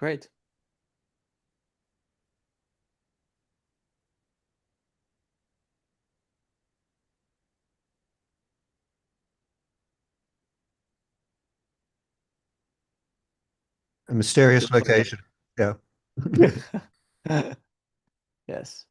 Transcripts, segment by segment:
Great. A mysterious location. Yeah. Yes.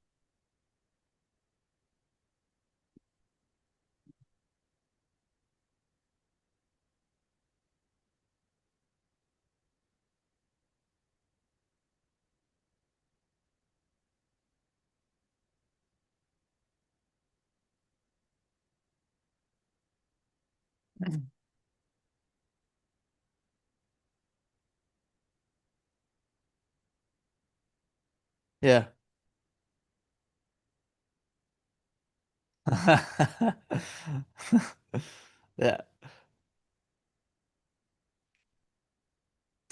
Yeah. Yeah.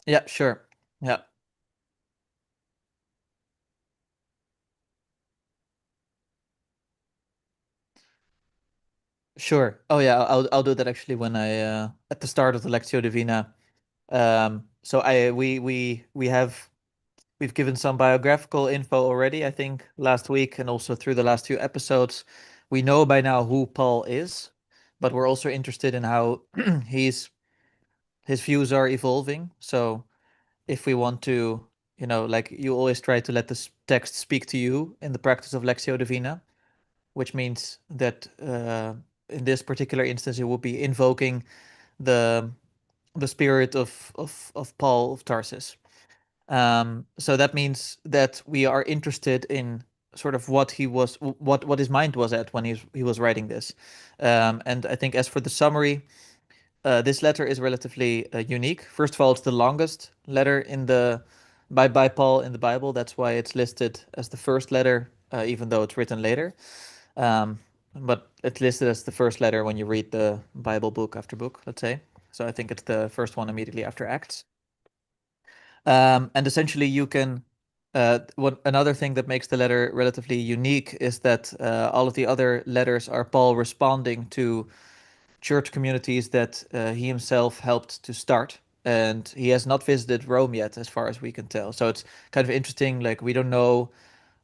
Yeah, sure. Yeah. Sure. Oh yeah, I'll do that actually when I at the start of the Lectio Divina. So I we have we've given some biographical info already, I think, last week and also through the last few episodes. We know by now who Paul is, but we're also interested in how he's his views are evolving. So if we want to, like you always try to let the text speak to you in the practice of Lectio Divina, which means that in this particular instance, you will be invoking the the spirit of Paul of Tarsus. So that means that we are interested in sort of what his mind was at when he was writing this. And I think as for the summary, this letter is relatively unique. First of all, it's the longest letter in the by Paul in the Bible. That's why it's listed as the first letter, even though it's written later. Um, but it's listed as the first letter when you read the Bible book after book, let's say. So I think it's the first one immediately after Acts. And essentially, you can. What another thing that makes the letter relatively unique is that all of the other letters are Paul responding to church communities that he himself helped to start. And he has not visited Rome yet, as far as we can tell. So it's kind of interesting. Like we don't know,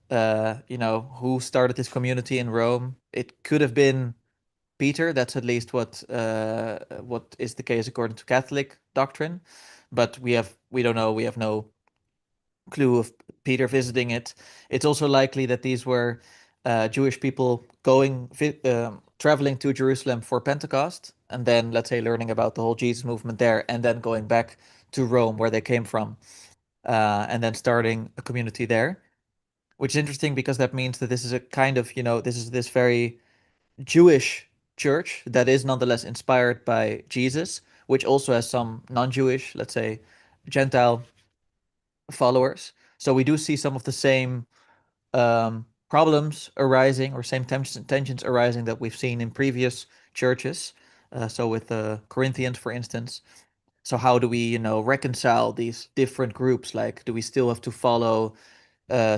who started this community in Rome. It could have been Peter. That's at least what is the case according to Catholic doctrine. But we don't know. We have no clue of Peter visiting it. It's also likely that these were Jewish people traveling to Jerusalem for Pentecost, and then let's say learning about the whole Jesus movement there, and then going back to Rome where they came from, and then starting a community there. Which is interesting because that means that this is a kind of, this is this very Jewish church that is nonetheless inspired by Jesus, which also has some non-Jewish, let's say, Gentile followers. So we do see some of the same problems arising or same tensions arising that we've seen in previous churches. So with the Corinthians, for instance. So how do we, reconcile these different groups? Like, do we still have to follow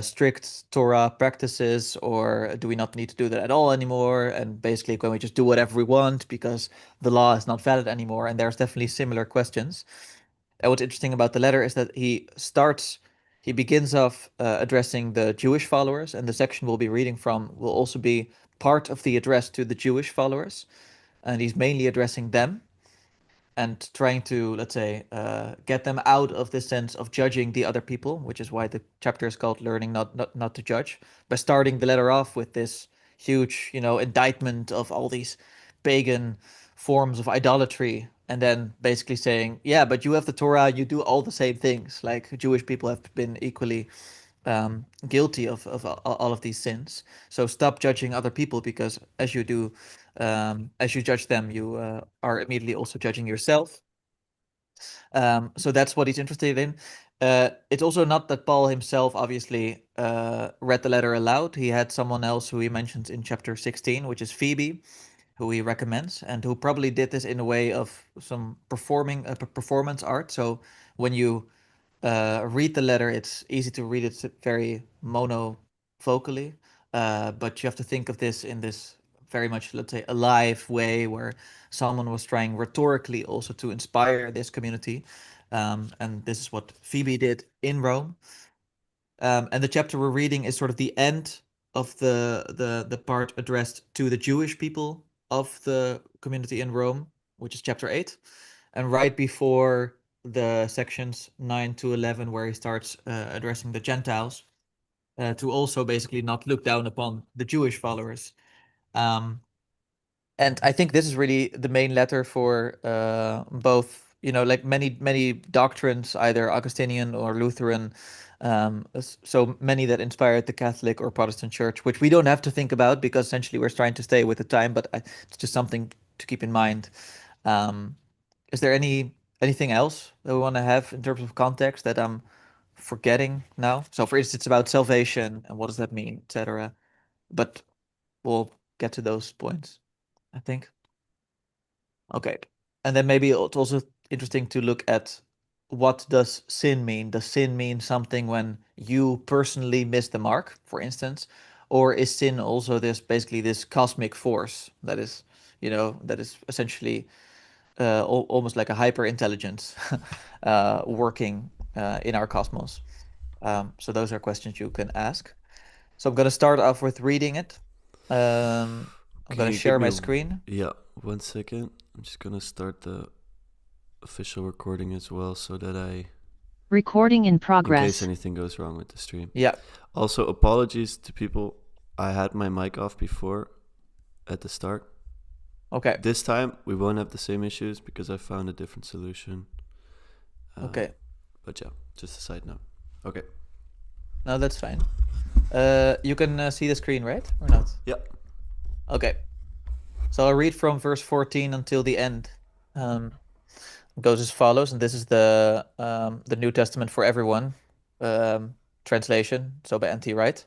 strict Torah practices, or do we not need to do that at all anymore? And basically, can we just do whatever we want because the law is not valid anymore? And there's definitely similar questions. And what's interesting about the letter is that he begins off addressing the Jewish followers, and the section we'll be reading from will also be part of the address to the Jewish followers. And he's mainly addressing them and trying to, let's say, get them out of this sense of judging the other people, which is why the chapter is called "Learning Not to Judge." By starting the letter off with this huge, indictment of all these pagan forms of idolatry, and then basically saying, "Yeah, but you have the Torah, you do all the same things. Like Jewish people have been equally guilty of all of these sins. So stop judging other people because as you judge them, you are immediately also judging yourself. So that's what he's interested in. It's also not that Paul himself obviously read the letter aloud. He had someone else who he mentions in chapter 16, which is Phoebe, who he recommends, and who probably did this in a way of some performance art. So when you read the letter, it's easy to read it very monovocally, but you have to think of this in this very much, let's say, alive way where someone was trying rhetorically also to inspire this community. And this is what Phoebe did in Rome. And the chapter we're reading is sort of the end of the part addressed to the Jewish people of the community in Rome, which is chapter 8, and right before the sections 9 to 11, where he starts addressing the Gentiles, to also basically not look down upon the Jewish followers. And I think this is really the main letter for both, like many doctrines, either Augustinian or Lutheran, so many that inspired the Catholic or Protestant Church, which we don't have to think about because essentially we're trying to stay with the time, but it's just something to keep in mind. Um, is there anything else that we want to have in terms of context that I'm forgetting now? So, for instance, it's about salvation and what does that mean, etc. But we'll get to those points, I think. Okay. And then maybe it's also interesting to look at what does sin mean? Does sin mean something when you personally miss the mark, for instance? Or is sin also basically this cosmic force that is essentially almost like a hyper intelligence working in our cosmos? So those are questions you can ask. So I'm going to start off with reading it. I'm Can going to you give share me my screen. yeah, 1 second. I'm just gonna start the official recording as well so that Recording in in case progress. anything goes wrong with the stream. Yeah. Also, apologies to people. I had my mic off before at the start. Okay. This time we won't have the same issues because I found a different solution. Okay. But yeah, just a side note. Okay. No, that's fine. You can see the screen, right? Or not? Yeah. Okay. So I'll read from verse 14 until the end. It goes as follows, and this is the New Testament for everyone translation, so by N.T. Wright.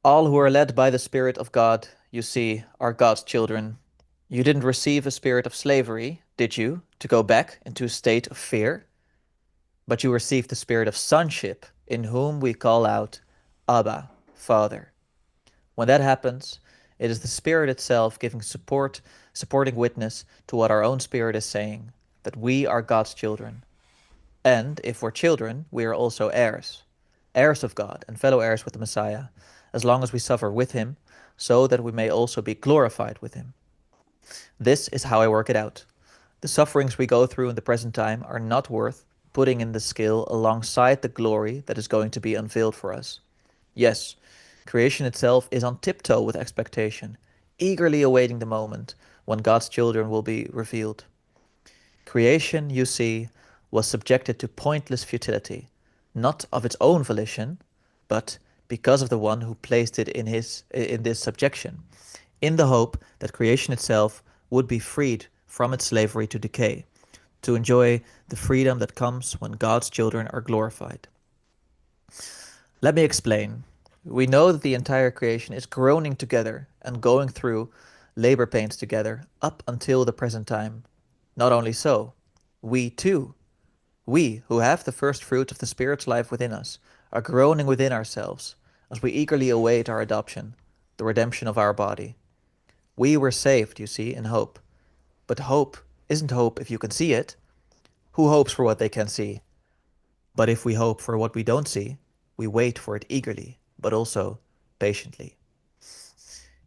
All who are led by the Spirit of God, you see, are God's children. You didn't receive a spirit of slavery, did you, to go back into a state of fear? But you received the spirit of sonship, in whom we call out, Abba, Father. When that happens, it is the Spirit itself giving supporting witness to what our own spirit is saying, that we are God's children. And if we're children, we are also heirs, heirs of God and fellow heirs with the Messiah, as long as we suffer with him, so that we may also be glorified with him. This is how I work it out. The sufferings we go through in the present time are not worth putting in the scale alongside the glory that is going to be unveiled for us. Yes, creation itself is on tiptoe with expectation, eagerly awaiting the moment when God's children will be revealed. Creation, you see, was subjected to pointless futility, not of its own volition, but because of the one who placed it in this subjection, in the hope that creation itself would be freed from its slavery to decay, to enjoy the freedom that comes when God's children are glorified. Let me explain. We know that the entire creation is groaning together and going through labor pains together up until the present time. Not only so, we too, we who have the first fruit of the Spirit's life within us, are groaning within ourselves as we eagerly await our adoption, the redemption of our body. We were saved, you see, in hope. But hope isn't hope if you can see it. Who hopes for what they can see? But if we hope for what we don't see, we wait for it eagerly, but also patiently.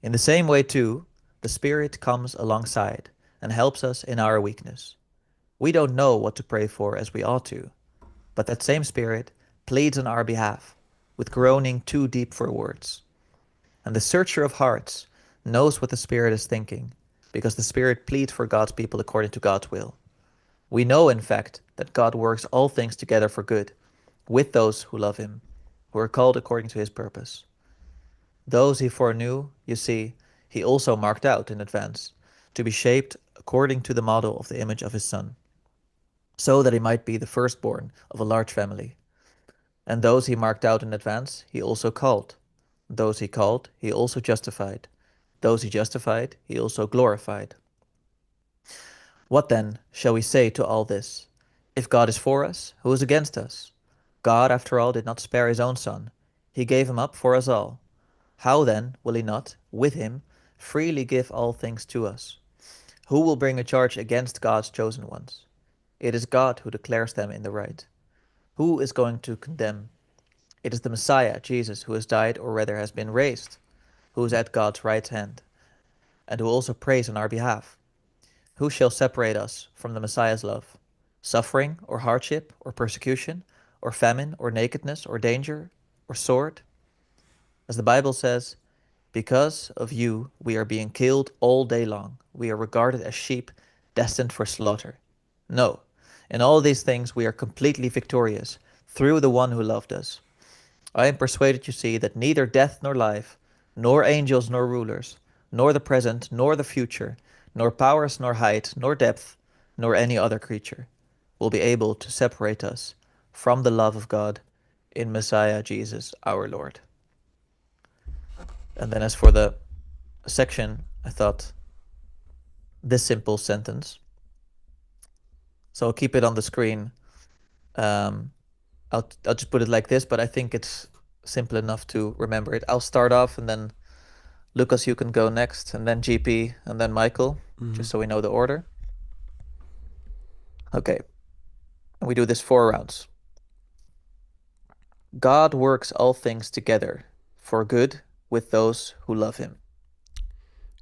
In the same way, too, the Spirit comes alongside and helps us in our weakness. We don't know what to pray for as we ought to, but that same Spirit pleads on our behalf, with groaning too deep for words. And the searcher of hearts knows what the Spirit is thinking, because the Spirit pleads for God's people according to God's will. We know, in fact, that God works all things together for good, with those who love him, who are called according to his purpose. Those he foreknew, you see, he also marked out in advance, to be shaped according to the model of the image of his Son, so that he might be the firstborn of a large family. And those he marked out in advance, he also called. Those he called, he also justified. Those he justified, he also glorified. What then shall we say to all this? If God is for us, who is against us? God, after all, did not spare his own Son. He gave him up for us all. How then will he not, with him, freely give all things to us? Who will bring a charge against God's chosen ones? It is God who declares them in the right. Who is going to condemn? It is the Messiah, Jesus, who has died, or rather has been raised, who is at God's right hand, and who also prays on our behalf. Who shall separate us from the Messiah's love? Suffering, or hardship, or persecution, or famine, or nakedness, or danger, or sword? As the Bible says, because of you we are being killed all day long. We are regarded as sheep destined for slaughter. No, in all these things we are completely victorious through the one who loved us. I am persuaded, you see, that neither death nor life, nor angels nor rulers, nor the present nor the future, nor powers nor height nor depth, nor any other creature will be able to separate us from the love of God in Messiah Jesus our Lord. And then as for the section, I thought this simple sentence. So I'll keep it on the screen. I'll just put it like this, but I think it's simple enough to remember it. I'll start off, and then Lucas, you can go next, and then GP, and then Michael, just so we know the order. Okay. And we do this 4 rounds. God works all things together for good with those who love him.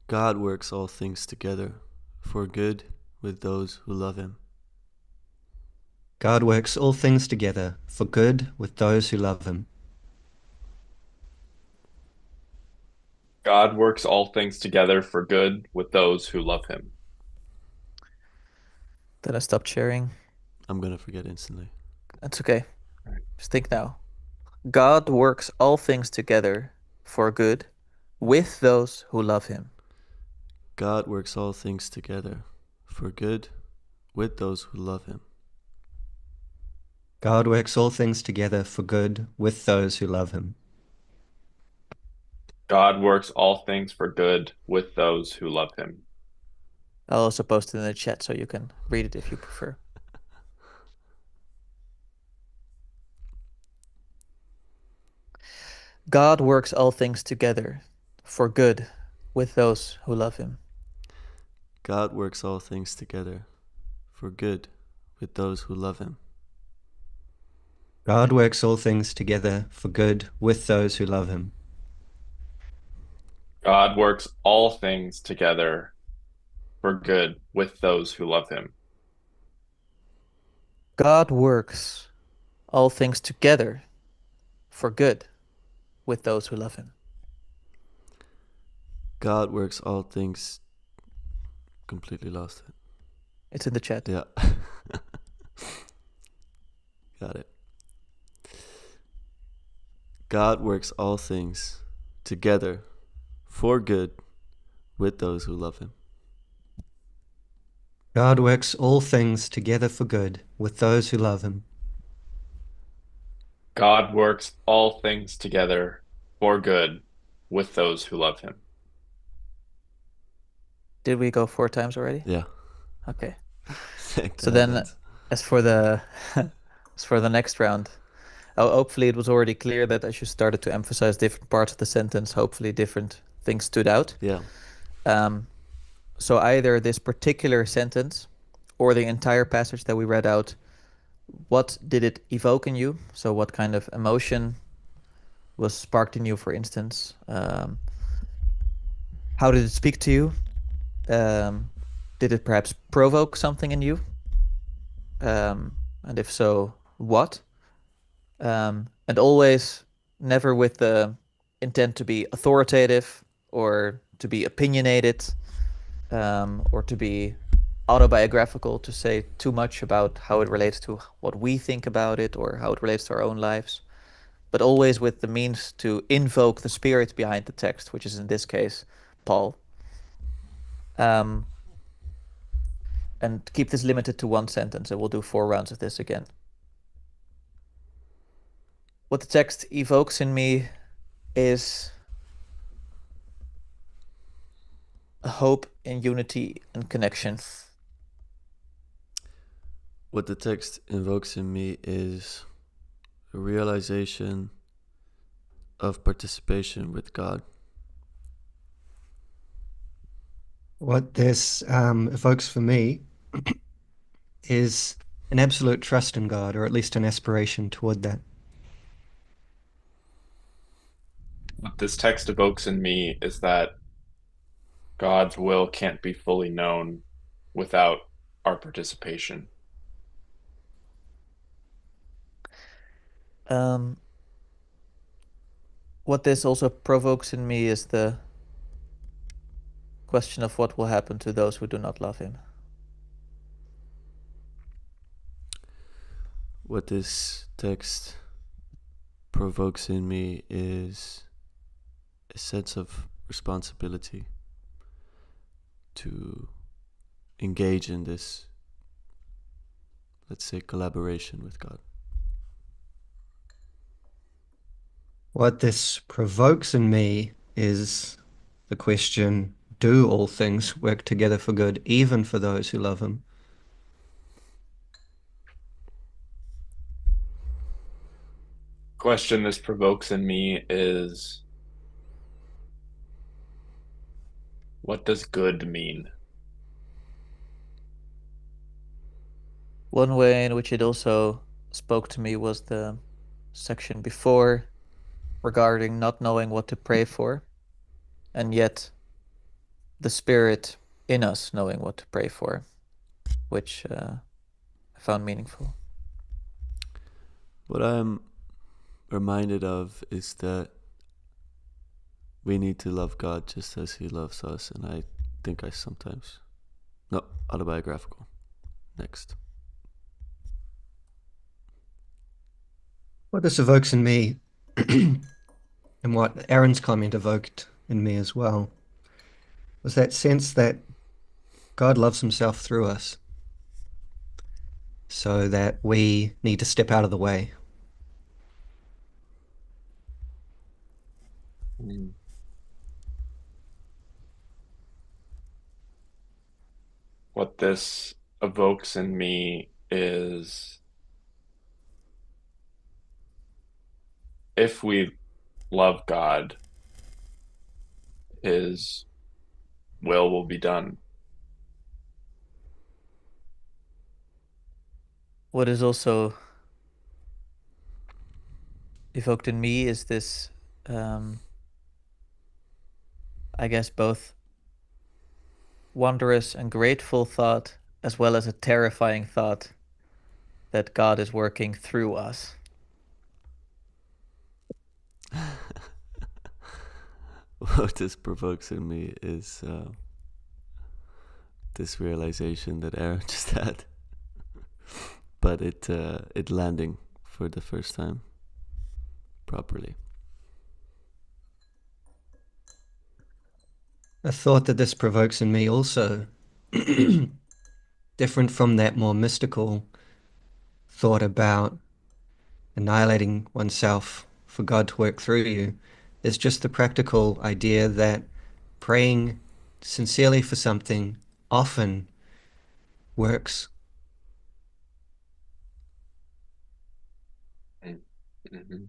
God works all things together for good with those who love him. God works all things together for good with those who love him. God works all things together for good with those who love him. Then I stop sharing. I'm gonna forget instantly. That's okay. Just think now. God works all things together for good with those who love him. God works all things together for good with those who love him. God works all things together for good with those who love him. God works all things for good with those who love him. I'll also post it in the chat so you can read it if you prefer. God works all things together for good with those who love him. God works all things together for good with those who love him. God works all things together for good with those who love him. God works all things together for good with those who love him. God works all things together for good with those who love him. God works all things. Completely lost it. It's in the chat. Yeah. Got it. God works all things together for good with those who love him. God works all things together for good with those who love him. God works all things together for good with those who love him. Did we go 4 times already? Yeah. Okay. Thank So the then, heavens. as for the next round, hopefully it was already clear that as you started to emphasize different parts of the sentence, hopefully different things stood out. Yeah. So either this particular sentence or the entire passage that we read out, what did it evoke in you? So what kind of emotion was sparked in you, for instance? How did it speak to you? Did it perhaps provoke something in you? And if so, what? And always never with the intent to be authoritative or to be opinionated, or to be autobiographical, to say too much about how it relates to what we think about it or how it relates to our own lives, but always with the means to invoke the spirit behind the text, which is in this case Paul. And keep this limited to 1 sentence, and we'll do 4 rounds of this again. What the text evokes in me is a hope in unity and connection. What the text invokes in me is a realization of participation with God. What this evokes for me is an absolute trust in God, or at least an aspiration toward that. What this text evokes in me is that God's will can't be fully known without our participation. What this also provokes in me is the question of what will happen to those who do not love him. What this text provokes in me is a sense of responsibility to engage in this, let's say, collaboration with God. What this provokes in me is the question, do all things work together for good, even for those who love him? Question this provokes in me is, what does good mean? One way in which it also spoke to me was the section before regarding not knowing what to pray for, and yet the Spirit in us knowing what to pray for, which I found meaningful. What I'm reminded of is that we need to love God just as he loves us, and I think I sometimes... No, autobiographical. Next. What this evokes in me, and what Aaron's comment evoked in me as well, was that sense that God loves himself through us, so that we need to step out of the way. What this evokes in me is, if we love God, his will be done. What is also evoked in me is this, I guess, both wondrous and grateful thought, as well as a terrifying thought that God is working through us. What this provokes in me is this realization that Aaron just had, but it landing for the first time properly. A thought that this provokes in me also, different from that more mystical thought about annihilating oneself for God to work through you, is just the practical idea that praying sincerely for something often works. Mhm.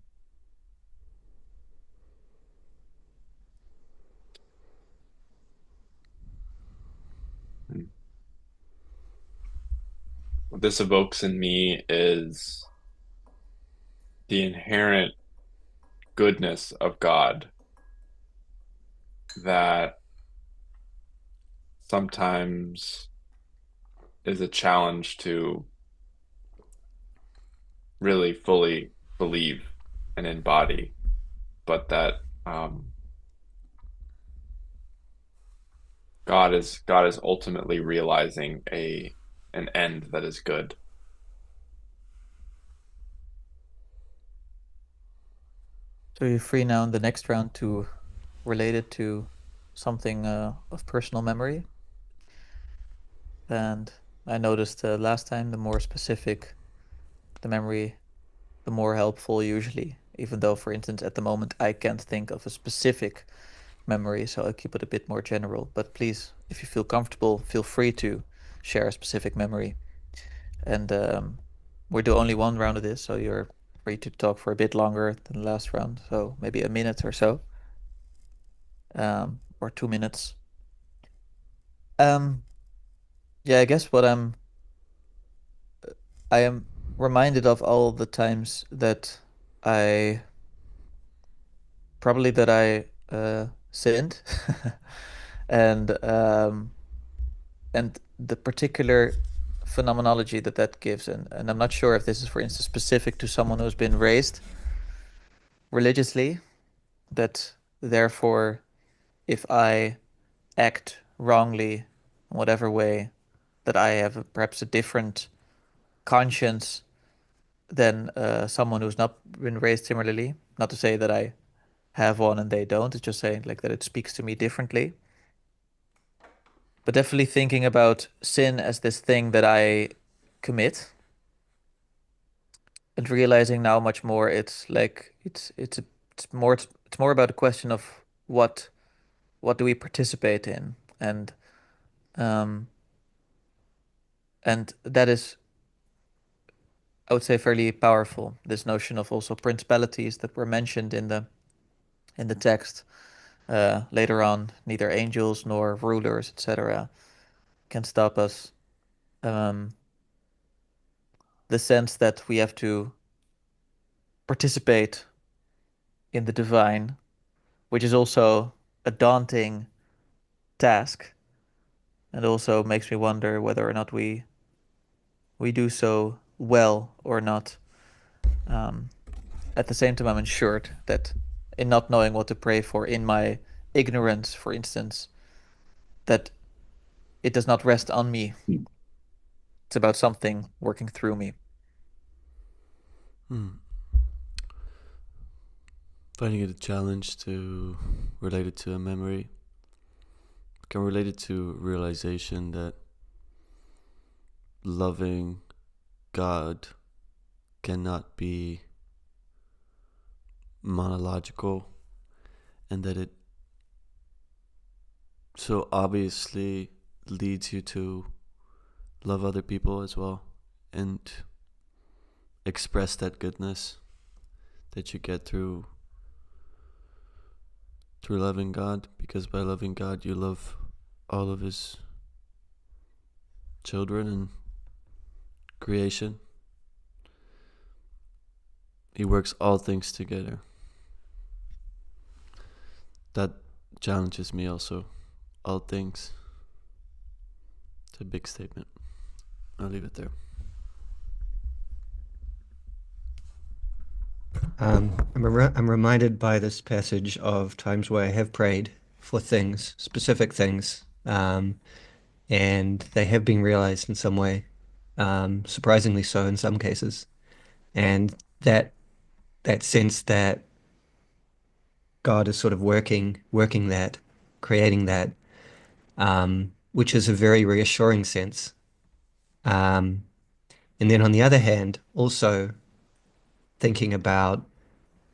What this evokes in me is the inherent goodness of God that sometimes is a challenge to really fully believe and embody, but that God is ultimately realizing an end that is good. So you're free now in the next round to relate it to something of personal memory. And I noticed last time, the more specific the memory, the more helpful usually. Even though, for instance, at the moment I can't think of a specific memory, so I'll keep it a bit more general. But please, if you feel comfortable, feel free to share a specific memory. And we do only one round of this, so you're free to talk for a bit longer than the last round, so maybe a minute or so, or 2 minutes. Yeah, I guess what I'm I am reminded of all the times that I probably that I sinned, and the particular phenomenology that that gives, and I'm not sure if this is, for instance, specific to someone who's been raised religiously, that therefore, if I act wrongly in whatever way, that I have perhaps a different conscience than someone who's not been raised similarly. Not to say that I have one and they don't. It's just saying like that it speaks to me differently. But definitely thinking about sin as this thing that I commit and realizing now much more it's like it's more about a question of what do we participate in, um and that is, I would say, fairly powerful. This notion of also principalities that were mentioned in the text later on, neither angels nor rulers, etc., can stop us. Um, the sense that we have to participate in the divine, which is also a daunting task, and also makes me wonder whether or not we do so well or not. Um, at the same time, I'm ensured that in not knowing what to pray for, in my ignorance, for instance, that it does not rest on me. It's about something working through me. Hmm. Finding it a challenge to relate it to a memory. Can relate it to realization that loving God cannot be monological, and that it so obviously leads you to love other people as well and express that goodness that you get through loving God, because by loving God you love all of his children and creation. He works all things together. That challenges me also. All things. It's a big statement. I'll leave it there. I'm reminded by this passage of times where I have prayed for things, specific things, and they have been realized in some way, surprisingly so in some cases. And that sense that God is sort of working that, creating that, which is a very reassuring sense. And then on the other hand, also thinking about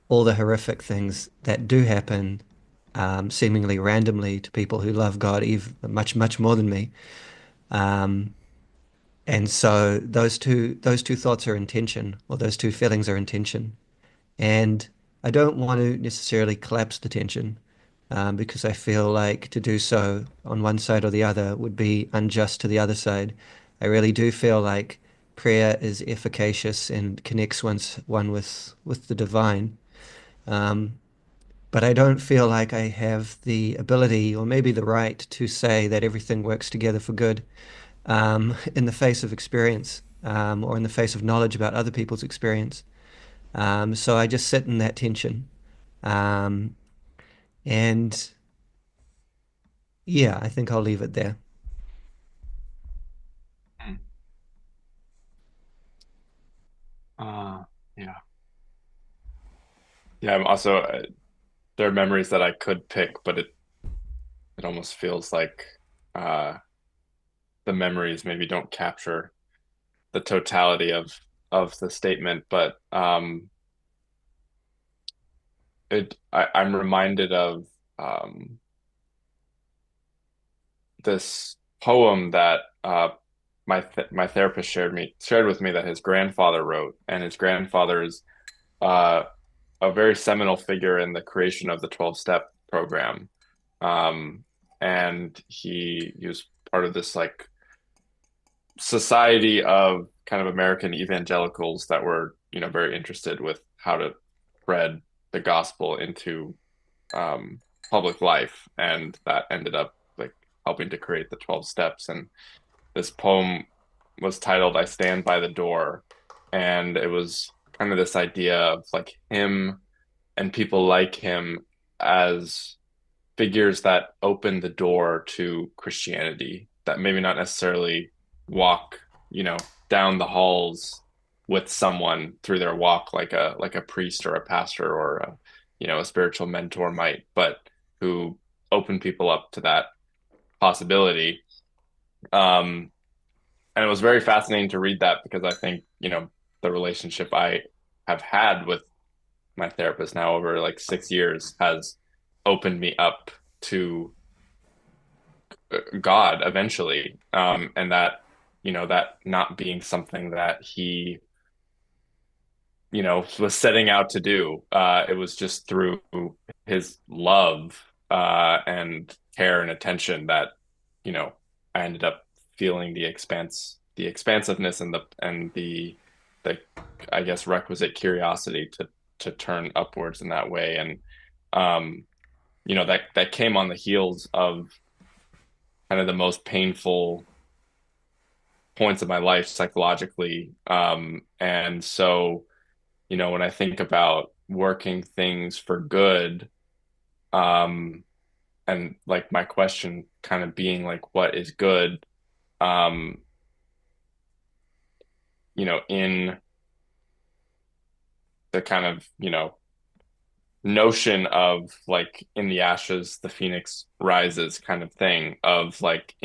all the horrific things that do happen, seemingly randomly to people who love God even much, much more than me. And so those two thoughts are in tension, or those two feelings are in tension. And I don't want to necessarily collapse the tension, because I feel like to do so on one side or the other would be unjust to the other side. I really do feel like prayer is efficacious and connects one with the divine. But I don't feel like I have the ability or maybe the right to say that everything works together for good, in the face of experience, or in the face of knowledge about other people's experience. So I just sit in that tension. Um, and yeah, I think I'll leave it there. Yeah. Yeah, I'm also there are memories that I could pick, but it almost feels like uh the memories maybe don't capture the totality of the statement, but I'm reminded of um this poem that my therapist shared with me that his grandfather wrote, and his grandfather is uh a very seminal figure in the creation of the 12-step program. Um, and he was part of this like society of kind of American evangelicals that were, very interested with how to spread the gospel into public life, and that ended up like helping to create the 12 steps. And this poem was titled "I Stand by the Door," and it was kind of this idea of like him and people like him as figures that open the door to Christianity, that maybe not necessarily walk, down the halls with someone through their walk like a priest or a pastor or a spiritual mentor might, but who open people up to that possibility. And it was very fascinating to read that because I think, the relationship I have had with my therapist now over like 6 years has opened me up to God eventually. And that, that not being something that he, was setting out to do. It was just through his love and care and attention that, I ended up feeling the expansiveness and the I guess requisite curiosity to turn upwards in that way. And that came on the heels of kind of the most painful points of my life psychologically. And so, when I think about working things for good, and like my question kind of being like, what is good? Um, in the kind of, notion of like in the ashes, the phoenix rises kind of thing of like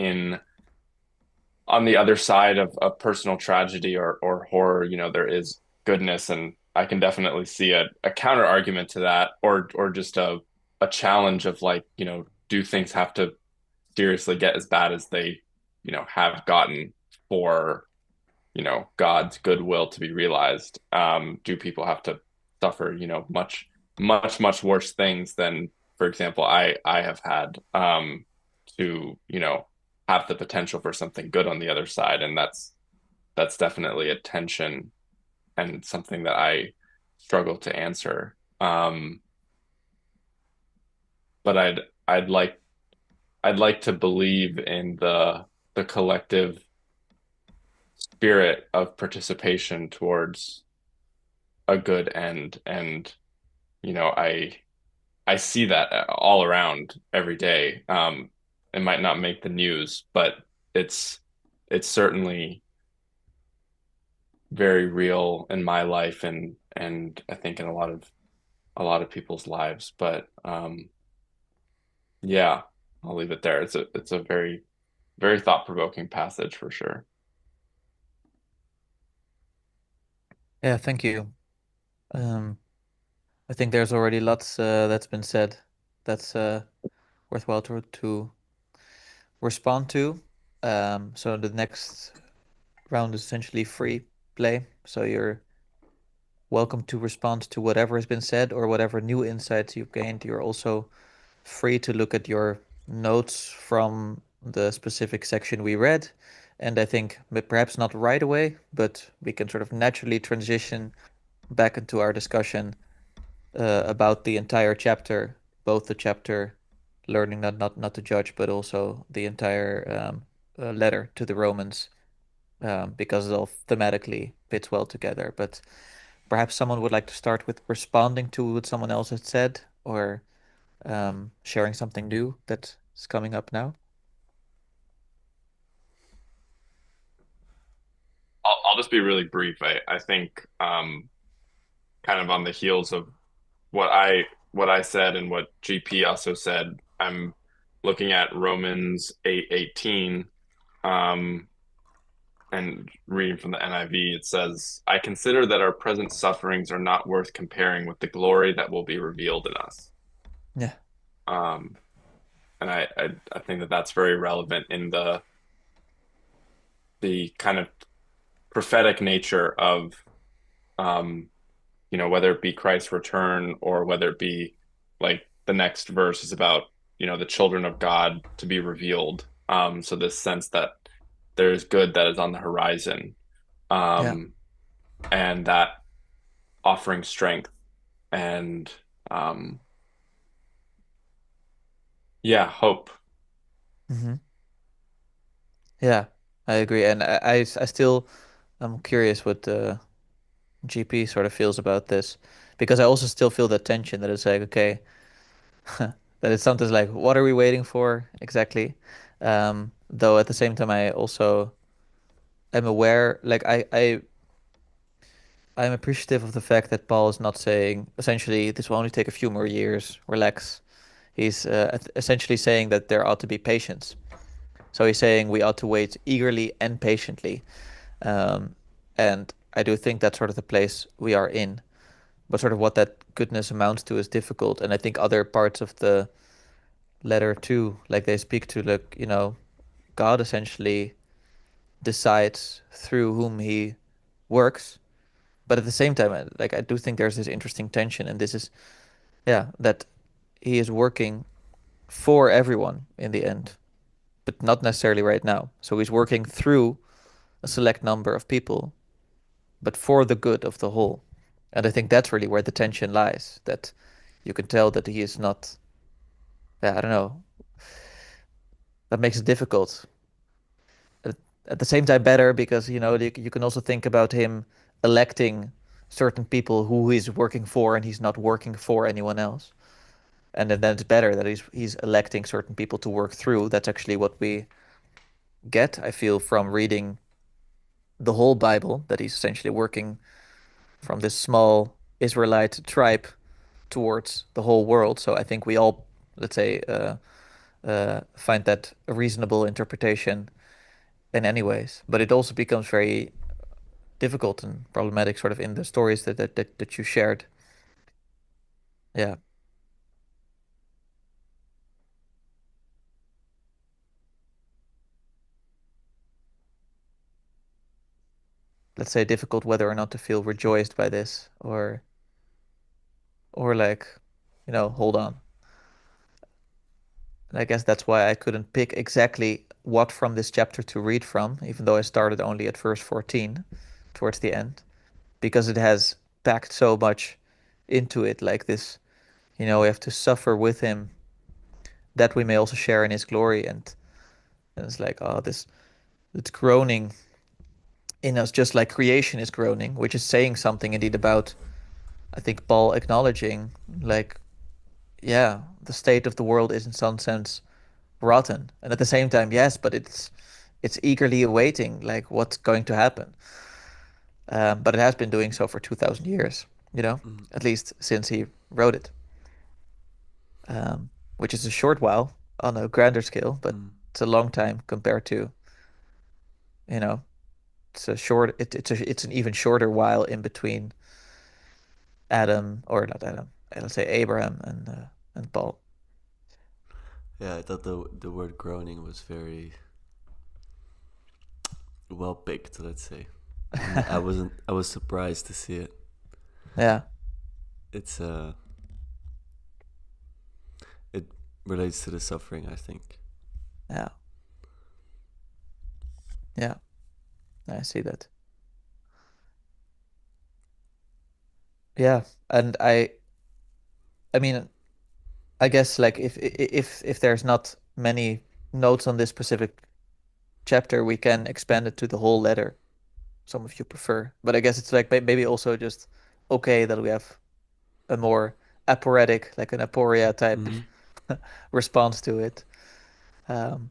on the other side of personal tragedy or horror, there is goodness. And I can definitely see a counter argument to that, or just a challenge of like, do things have to seriously get as bad as they, have gotten for, God's goodwill to be realized? Do people have to suffer, much, much, much worse things than, for example, I have had, to, have the potential for something good on the other side? And that's definitely a tension and something that I struggle to answer. But I'd like to believe in the collective spirit of participation towards a good end. And, I see that all around every day. It might not make the news, but it's it's certainly very real in my life, and I think in a lot of people's lives. But yeah, I'll leave it there. It's a very, very thought-provoking passage for sure. Yeah, thank you. Um, I think there's already lots that's been said that's worthwhile to respond to. So the next round is essentially free play. So you're welcome to respond to whatever has been said or whatever new insights you've gained. You're also free to look at your notes from the specific section we read. And I think perhaps not right away, but we can sort of naturally transition back into our discussion about the entire chapter, both the chapter learning not to judge, but also the entire letter to the Romans, because it all thematically fits well together. But perhaps someone would like to start with responding to what someone else had said, or sharing something new that's coming up now. I'll just be really brief. I think kind of on the heels of what I said and what GP also said, I'm looking at Romans 8:18, um, and reading from the NIV. It says, "I consider that our present sufferings are not worth comparing with the glory that will be revealed in us." Yeah. Um, and I think that that's very relevant in the kind of prophetic nature of, um, whether it be Christ's return or whether it be like the next verse is about, the children of God to be revealed. So this sense that there is good that is on the horizon. Yeah. um, and that offering strength and um, yeah, hope. Hmm. Yeah, I agree. And I still, I'm curious what GP sort of feels about this, because I also still feel that tension that it's like, okay, that it's sometimes like, what are we waiting for exactly? Though at the same time, I also am aware, like I'm appreciative of the fact that Paul is not saying essentially this will only take a few more years, relax. He's essentially saying that there ought to be patience. So he's saying we ought to wait eagerly and patiently. Um, and I do think that's sort of the place we are in. But sort of what that goodness amounts to is difficult. And I think other parts of the letter too, like they speak to, like, God essentially decides through whom he works. But at the same time, like I do think there's this interesting tension, and this is, yeah, that he is working for everyone in the end, but not necessarily right now. So he's working through a select number of people, but for the good of the whole. And I think that's really where the tension lies, that you can tell that he is not, yeah, I don't know, that makes it difficult. At, at the same time, better because, you can also think about him electing certain people who he's working for and he's not working for anyone else. And then it's better that he's electing certain people to work through. That's actually what we get, I feel, from reading the whole Bible, that he's essentially working from this small Israelite tribe towards the whole world. So I think we all, let's say, find that a reasonable interpretation in any ways. But it also becomes very difficult and problematic, sort of in the stories that you shared. Yeah, let's say difficult whether or not to feel rejoiced by this, or like, hold on. And I guess that's why I couldn't pick exactly what from this chapter to read from, even though I started only at verse 14 towards the end, because it has packed so much into it, like this, we have to suffer with him that we may also share in his glory. And it's like, oh, this it's groaning in us just like creation is groaning, which is saying something indeed about, I think, Paul acknowledging, like, yeah, the state of the world is in some sense rotten. And at the same time, yes, but it's eagerly awaiting like what's going to happen. But it has been doing so for 2000 years, Mm, at least since he wrote it, which is a short while on a grander scale, but mm. it's a long time compared to, you know, it's an even shorter while in between Adam, or not Adam, let's say Abraham and Paul. Yeah, I thought the word groaning was very well picked. Let's say, and I wasn't. I was surprised to see it. Yeah, It's it relates to the suffering, I think. yeah, yeah. I see that. Yeah, and I mean, I guess like if there's not many notes on this specific chapter, we can expand it to the whole letter. Some of you prefer, but I guess it's like maybe also just okay that we have a more aporetic, like an aporia type Mm-hmm. response to it. Um,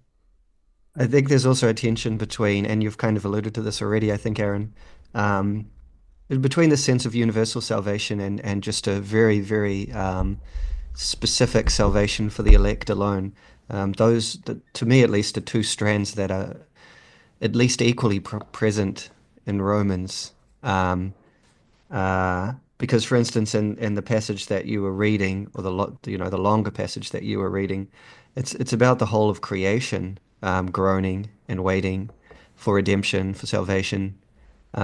I think there's also a tension between, and you've kind of alluded to this already, I think, Aaron, um, between the sense of universal salvation and just a very, very specific salvation for the elect alone. Those, to me at least, are two strands that are at least equally present in Romans. Um, because, for instance, in the passage that you were reading, or the longer passage that you were reading, it's about the whole of creation groaning and waiting for redemption, for salvation.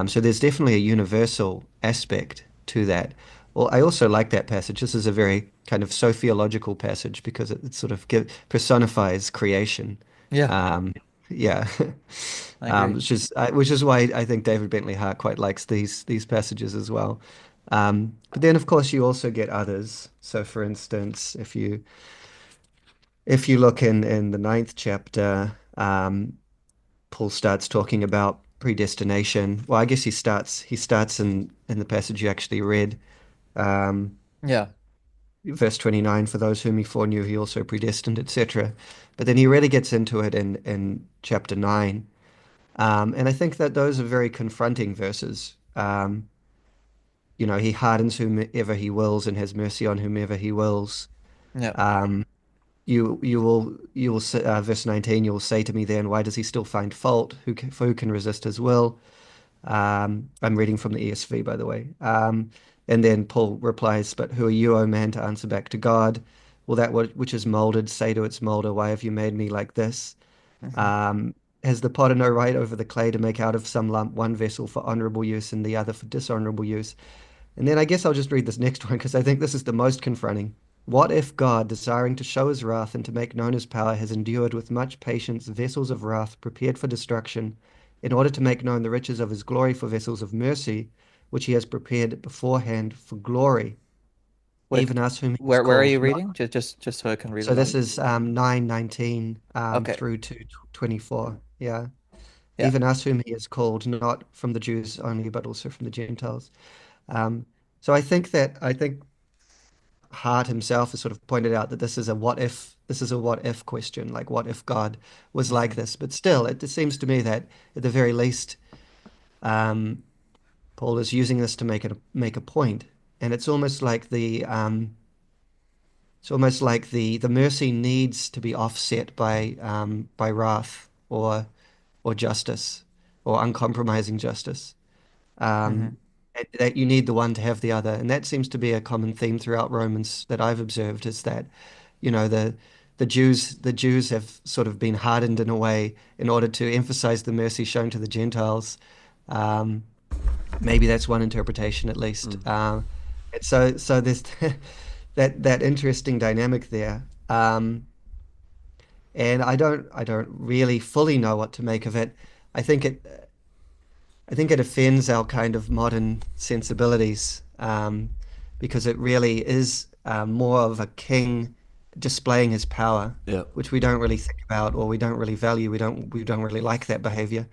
So there's definitely a universal aspect to that. Well, I also like that passage. This is a very kind of sophological passage because it sort of personifies creation. yeah, Um, Yeah. I agree. Which is why I think David Bentley Hart quite likes these passages as well. But then, of course, you also get others. So, for instance, if you look in the ninth chapter, Paul starts talking about predestination. Well, I guess he starts in the passage you actually read, um, Yeah. verse 29, for those whom he foreknew, he also predestined, etc. But then he really gets into it in chapter 9. And I think that those are very confronting verses. He hardens whomever he wills and has mercy on whomever he wills. Yeah. Um, you will verse 19, you will say to me then, why does he still find fault? For who can resist his will? I'm reading from the ESV, by the way. And then Paul replies, but who are you, O man, to answer back to God? Will that which is molded say to its molder, why have you made me like this? Hmm. Um, has the potter no right over the clay to make out of some lump one vessel for honorable use and the other for dishonorable use? And then I guess I'll just read this next one because I think this is the most confronting. What if God, desiring to show his wrath and to make known his power, has endured with much patience vessels of wrath prepared for destruction, in order to make known the riches of his glory for vessels of mercy, which he has prepared beforehand for glory, Wait, even us whom he has where are called, you not. reading? Just so I can read So this along. is 9:19 Okay. through to 24. Yeah. Yeah. Even us whom he has called, not from the Jews only, but also from the Gentiles. Um, so I think Hart himself has sort of pointed out that this is a what if question, like what if God was like Hmm. this? But still, it seems to me that at the very least, um, Paul is using this to make a point, and it's almost like the mercy needs to be offset by wrath or justice or uncompromising justice. Hmm. Um, that you need the one to have the other. And that seems to be a common theme throughout Romans that I've observed is that, the Jews have sort of been hardened in a way in order to emphasize the mercy shown to the Gentiles. Um, Maybe that's one interpretation at least. Mm. And so there's that interesting dynamic there. And I don't really fully know what to make of it. I think it I think it offends our kind of modern sensibilities, because it really is more of a king displaying his power, Yeah. which we don't really think about or we don't really value. We don't really like that behavior.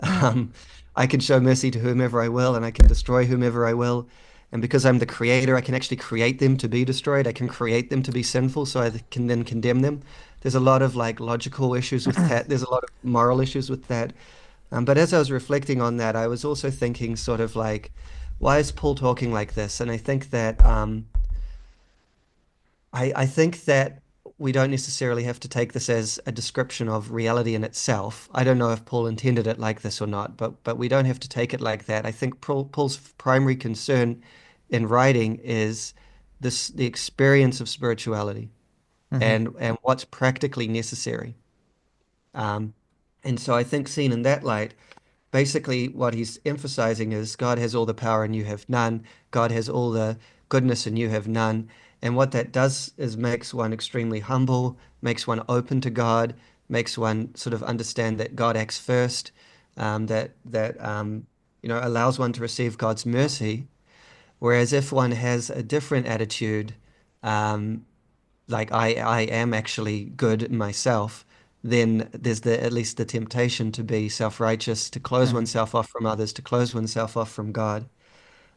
Mm. Um, I can show mercy to whomever I will, and I can destroy whomever I will. And because I'm the creator, I can actually create them to be destroyed. I can create them to be sinful, so I can then condemn them. There's a lot of like logical issues with that. There's a lot of moral issues with that. But as I was reflecting on that, I was also thinking sort of like, why is Paul talking like this? And I think that we don't necessarily have to take this as a description of reality in itself. I don't know if Paul intended it like this or not, but we don't have to take it like that. I think Paul's primary concern in writing is the experience of spirituality Hmm. and what's practically necessary. Um, and so I think seen in that light, basically what he's emphasizing is God has all the power and you have none. God has all the goodness and you have none. And what that does is makes one extremely humble, makes one open to God, makes one sort of understand that God acts first, that allows one to receive God's mercy. Whereas if one has a different attitude, um, like I am actually good myself, then there's at least the temptation to be self-righteous, to close Hmm. oneself off from others, to close oneself off from God,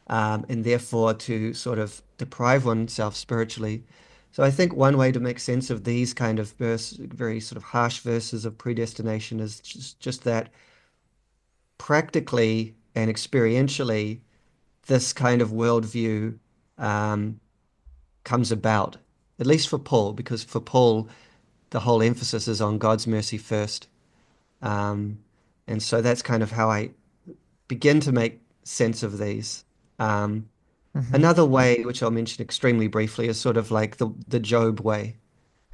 and therefore to sort of deprive oneself spiritually. So I think one way to make sense of these kind of very sort of harsh verses of predestination is just that practically and experientially, this kind of worldview um, comes about, at least for Paul, because for Paul, the whole emphasis is on God's mercy first. Um, and so that's kind of how I begin to make sense of these. Um, Hmm. Another way, which I'll mention extremely briefly, is sort of like the Job way,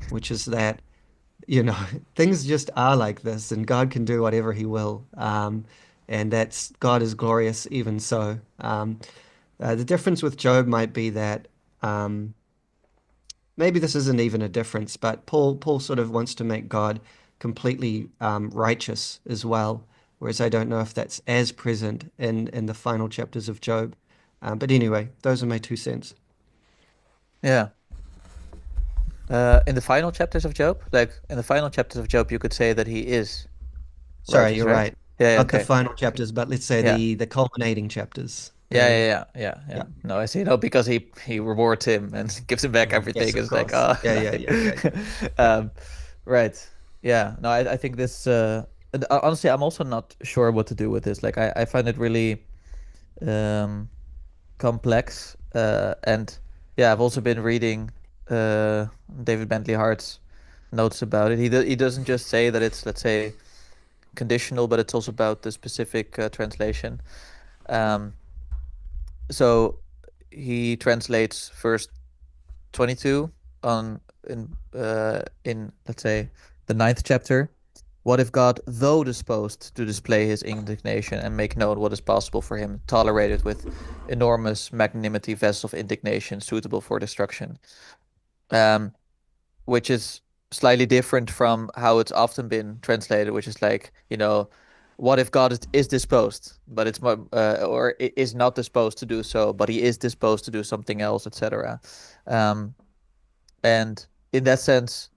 which is that, you know, things just are like this, and God can do whatever He will. And that's God is glorious even so. The difference with Job might be that maybe this isn't even a difference, but Paul sort of wants to make God completely righteous as well. Whereas I don't know if that's as present in the final chapters of Job. But anyway, those are my 2 cents. Yeah. In the final chapters of Job, like in the final chapters of Job, you could say that he is Sorry, righteous, you're right? right. Yeah, Not the okay. final chapters, but let's say Yeah. the culminating chapters. Yeah, The yeah, yeah, yeah, yeah. Yeah. No, I see. No, because he rewards him and gives him back Yes, everything. of It's like, course. oh, Yeah, yeah, nice. yeah, yeah, yeah. Right. Yeah. No, I think this. And honestly, I'm also not sure what to do with this. Like, I find it really um complex. And yeah, I've also been reading David Bentley Hart's notes about it. He doesn't just say that it's, let's say, conditional, but it's also about the specific translation. Um, so he translates verse 22 on in let's say the ninth chapter. What if God, though disposed to display his indignation and make known what is possible for him, tolerated with enormous magnanimity vessels of indignation suitable for destruction? Um, which is slightly different from how it's often been translated, which is like, what if God is disposed, but it's more, or is not disposed to do so, but he is disposed to do something else, etc. Um, and in that sense,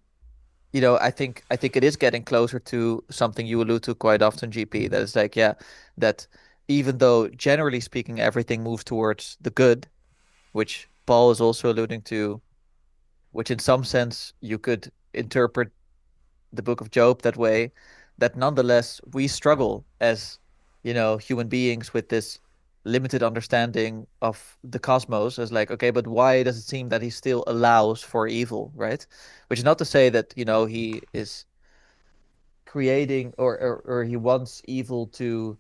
I think it is getting closer to something you allude to quite often, GP. That it's like, yeah, that even though generally speaking everything moves towards the good, which Paul is also alluding to, which in some sense you could interpret the book of Job that way, that nonetheless we struggle as, human beings with this limited understanding of the cosmos as like, okay, but why does it seem that he still allows for evil, right? Which is not to say that, he is creating or he wants evil to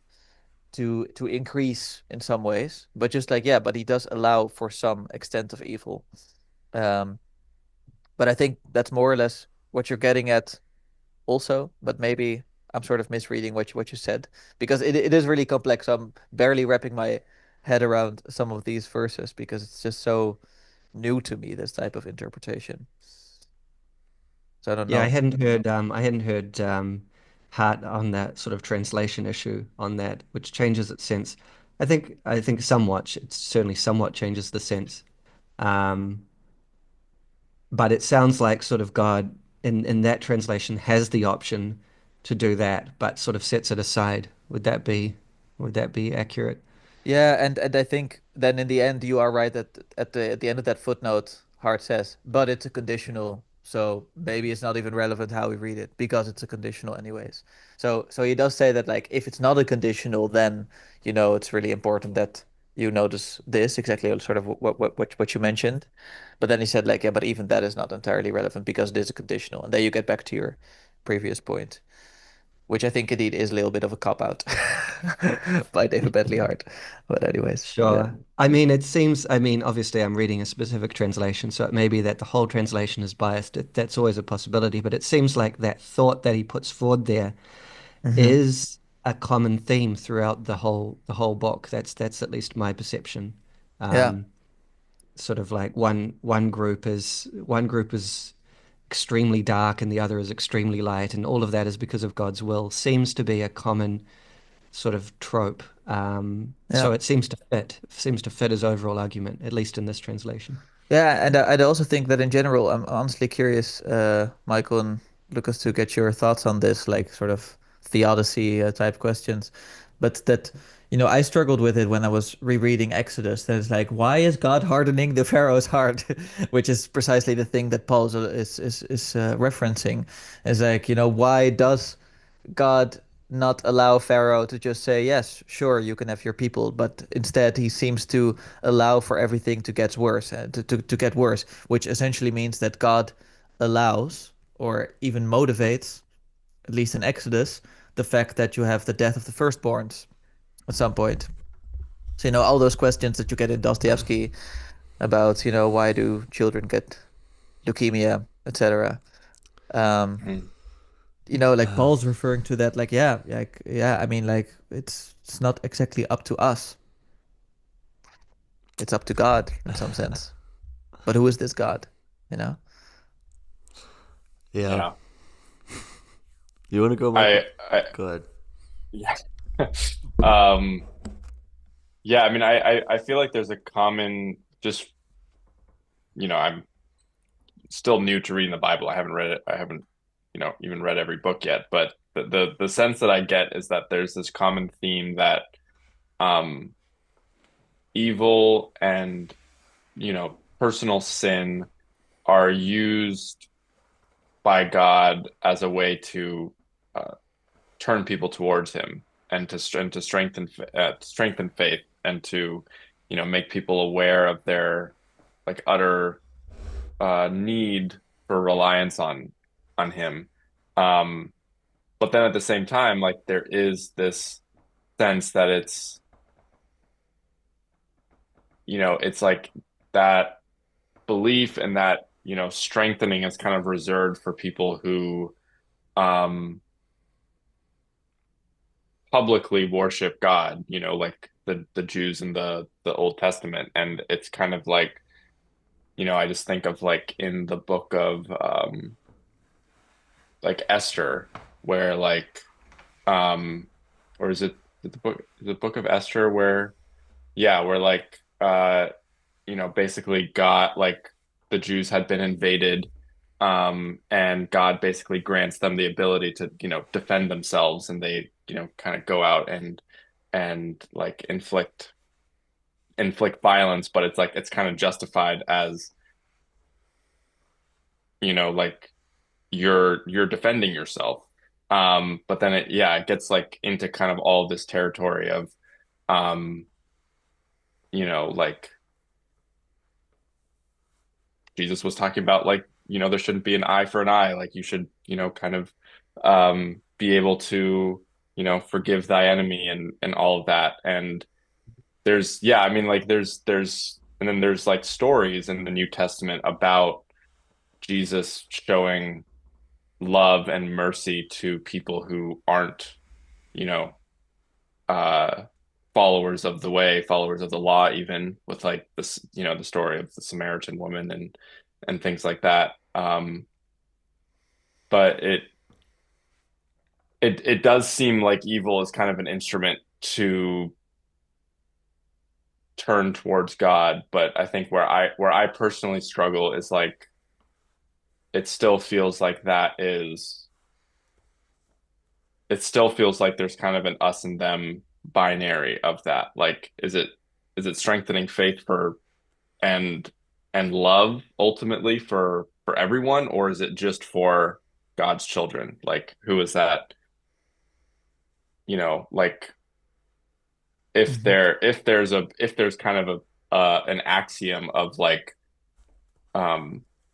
increase in some ways, but just like, yeah, but he does allow for some extent of evil. Um, but I think that's more or less what you're getting at also, but maybe I'm sort of misreading what you said because it is really complex. I'm barely wrapping my head around some of these verses because it's just so new to me, this type of interpretation. So I don't Yeah, know. I hadn't heard Hart on that sort of translation issue on that, which changes its sense. I think somewhat, it certainly somewhat changes the sense. Um, but it sounds like sort of God in that translation has the option to do that, but sort of sets it aside. Would that be accurate? Yeah, and I think then in the end you are right that at the end of that footnote, Hart says, but it's a conditional, so maybe it's not even relevant how we read it because it's a conditional anyways. So he does say that like if it's not a conditional, then it's really important that you notice this exactly sort of what you mentioned. But then he said like, yeah, but even that is not entirely relevant because it is a conditional, and then you get back to your previous point, which I think indeed is a little bit of a cop out by David Bentley Hart. But anyways, yeah. Sure. I mean, obviously I'm reading a specific translation, so it may be that the whole translation is biased. That's always a possibility, but it seems like that thought that he puts forward there Hmm. is a common theme throughout the whole book. That's at least my perception. Yeah. Um, Sort of like one group is extremely dark and the other is extremely light, and all of that is because of God's will. Seems to be a common sort of trope. Yeah. So it seems to fit his overall argument, at least in this translation. Yeah, and I'd also think that in general, I'm honestly curious, Michael and Lucas, to get your thoughts on this, like sort of theodicy type questions. But that, I struggled with it when I was rereading Exodus. That it's like, why is God hardening the Pharaoh's heart? Which is precisely the thing that Paul is referencing. Is like, why does God not allow Pharaoh to just say, yes, sure, you can have your people, but instead he seems to allow for everything to get worse, to get worse, which essentially means that God allows or even motivates, at least in Exodus, the fact that you have the death of the firstborns at some point. So, all those questions that you get in Dostoevsky about, why do children get leukemia, etc. Um, Mhm. like Paul's referring to that, like, yeah, like, yeah, I mean, like, it's not exactly up to us. It's up to God in some sense. But who is this God? You know? Yeah. Yeah. You want to go, I, Michael? I Go ahead. yeah. Um, yeah, I mean, I feel like there's a common, just, I'm still new to reading the Bible. I haven't read it. I haven't, even read every book yet. But the sense that I get is that there's this common theme that um, evil and, personal sin are used by God as a way to uh, turn people towards Him and to strengthen faith and to, make people aware of their like utter need for reliance on him. Um, but then at the same time, like there is this sense that it's like that belief and that, strengthening is kind of reserved for people who um publicly worship God, like the Jews in the Old Testament. And it's kind of like, I just think of like in the book of like Esther, where like um or is it the book of Esther where yeah, where like basically God, like the Jews had been invaded, and God basically grants them the ability to, defend themselves, and they, kind of go out and like inflict violence, but it's like it's kind of justified as, like you're defending yourself. But then it gets like into kind of all this territory of um, like Jesus was talking about, like, there shouldn't be an eye for an eye. Like you should, kind of be able to, forgive thy enemy and all of that. And I mean, like and then there's like stories in the New Testament about Jesus showing love and mercy to people who aren't, you know, uh, followers of the way, followers of the law, even with like this, the story of the Samaritan woman and things like that. But it does seem like evil is kind of an instrument to turn towards God. But I think where I personally struggle is like it still feels like it still feels like there's kind of an us and them binary of that. Like, is it strengthening faith for and and love ultimately for everyone, or is it just for God's children? Like, who is that? Like Hmm. if there's kind of a an axiom of like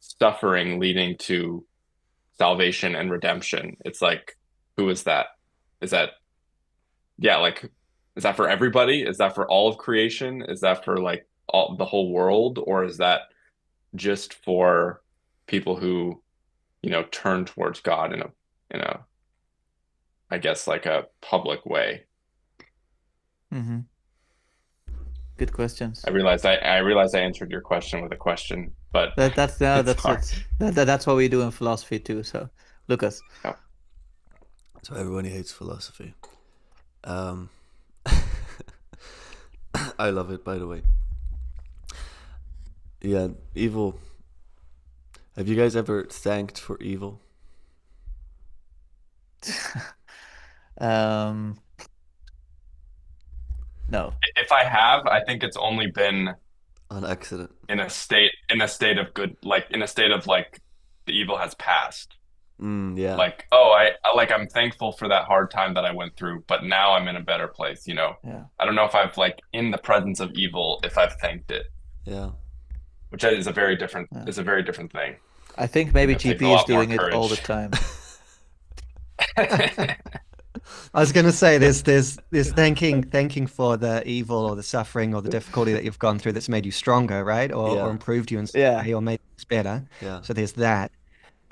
suffering leading to salvation and redemption, it's like, who is that? Is that yeah, like, is that for everybody? Is that for all of creation? Is that for like all the whole world, or is that just for people who, turn towards God in a I guess like a public way? Hmm. Good questions. I realized I answered your question with a question, but That's no, it's hard. that's what we do in philosophy too. So, Lucas. Yeah. So everybody hates philosophy. Um, I love it, by the way. Yeah, evil. Have you guys ever thanked for evil? Um, no. If I have, I think it's only been On accident. in a state of good, like in a state of like the evil has passed. Yeah. Like, oh, I'm thankful for that hard time that I went through, but now I'm in a better place. Yeah. I don't know if I've like in the presence of evil if I've thanked it, Yeah. which is a very different Yeah. thing. I think I think maybe that takes a GP is lot more doing it all the courage. time. I was going to say there's thanking for the evil or the suffering or the difficulty that you've gone through that's made you stronger, right? Or Yeah. improved you in some Yeah. way or made things better. Yeah. So there's that.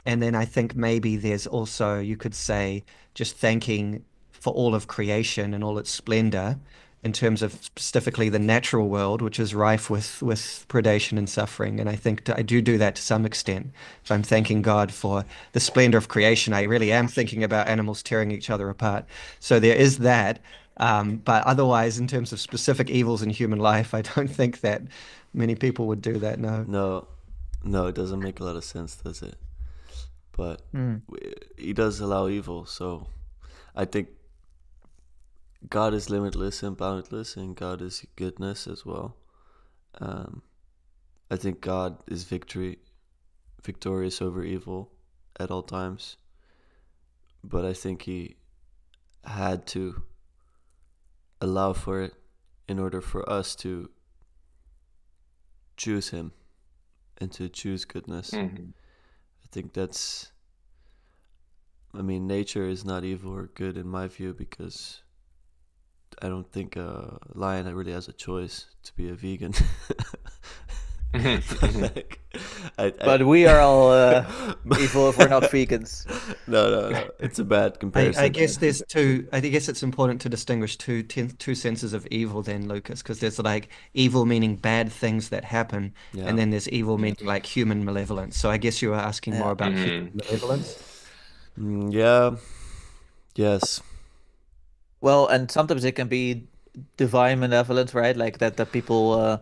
And then I think maybe there's also, you could say, just thanking for all of creation and all its splendor in terms of specifically the natural world, which is rife with predation and suffering. And I think I do that to some extent. If I'm thanking God for the splendor of creation, I really am thinking about animals tearing each other apart. So there is that. But otherwise, in terms of specific evils in human life, I don't think that many people would do that. No. No, it doesn't make a lot of sense, does it? But Mm. he does allow evil, so I think God is limitless and boundless, and God is goodness as well. Um, I think God is victorious over evil at all times, but I think he had to allow for it in order for us to choose him and to choose goodness. Mhm. I think nature is not evil or good in my view, because I don't think a lion really has a choice to be a vegan. Like, But we are all evil if we're not vegans. No. It's a bad comparison. I guess there's two. I guess it's important to distinguish two senses of evil then, Lucas, because there's like evil meaning bad things that happen, Yeah. and then there's evil meaning like human malevolence. So I guess you were asking more about human malevolence. Yeah. Yes. Well, and sometimes it can be divine malevolence, right? Like that people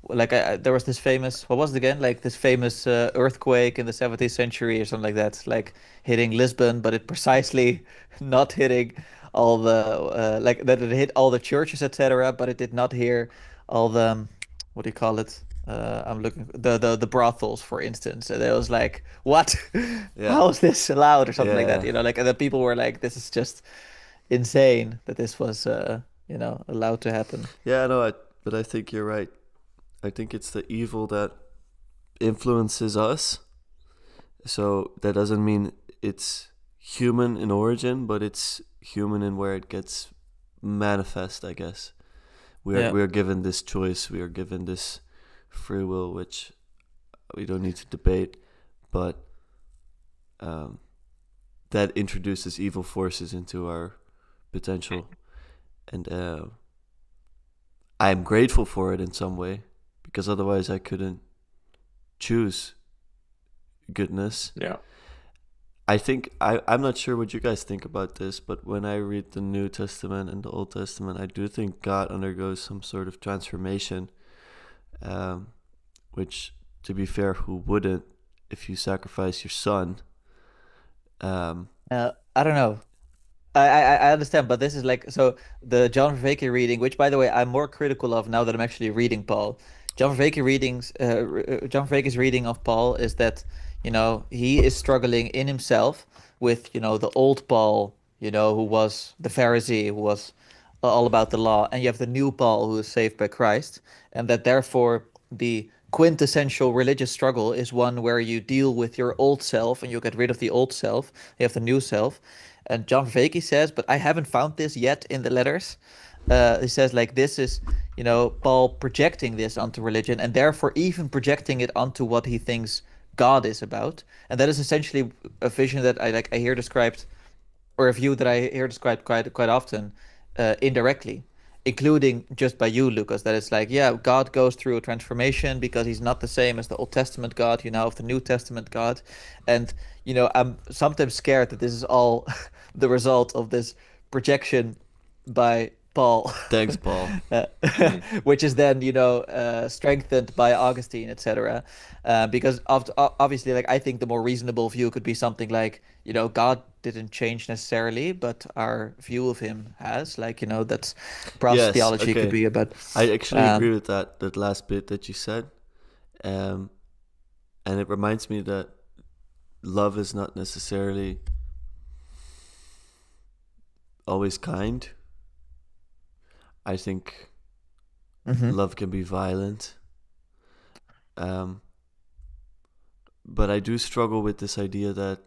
there was this famous, what was it again? Like this famous earthquake in the 17th century or something like that, like hitting Lisbon, but it precisely not hitting all the like that it hit all the churches, etc., but it did not hear all the what do you call it? I'm looking the brothels, for instance. And it was like, what? Yeah. How is this allowed or something like that? Yeah. You know, like and the people were like, this is just insane that this was allowed to happen. Yeah, no, but I think you're right. I think it's the evil that influences us. So that doesn't mean it's human in origin, but it's human in where it gets manifest, I guess. We're given this choice, we are given this free will, which we don't need to debate, but that introduces evil forces into our potential. And I'm grateful for it in some way, because otherwise I couldn't choose goodness. Yeah. I think I'm not sure what you guys think about this, but when I read the New Testament and the Old Testament, I do think God undergoes some sort of transformation, which, to be fair, who wouldn't if you sacrifice your son? I don't know. I understand, but this is like so the John Vervaeke reading, which by the way I'm more critical of now that I'm actually reading Paul. John Vervaeke's reading of Paul is that he is struggling in himself with the old Paul, who was the Pharisee, who was all about the law, and you have the new Paul who is saved by Christ, and that therefore the quintessential religious struggle is one where you deal with your old self and you get rid of the old self, you have the new self. And John Vervaeke says, but I haven't found this yet in the letters. He says like this is, Paul projecting this onto religion and therefore even projecting it onto what he thinks God is about. And that is essentially a vision that I hear described, or a view that I hear described quite often, indirectly, including just by you, Lucas, that it's like, yeah, God goes through a transformation because he's not the same as the Old Testament God, you now have the New Testament God. And, I'm sometimes scared that this is all the result of this projection by Paul. Thanks, Paul. Which is then, strengthened by Augustine, etc. Because obviously, like I think the more reasonable view could be something like, God didn't change necessarily, but our view of him has. Like, that's process theology could be about. I actually agree with that last bit that you said, and it reminds me that love is not necessarily always kind. I think love can be violent. But I do struggle with this idea that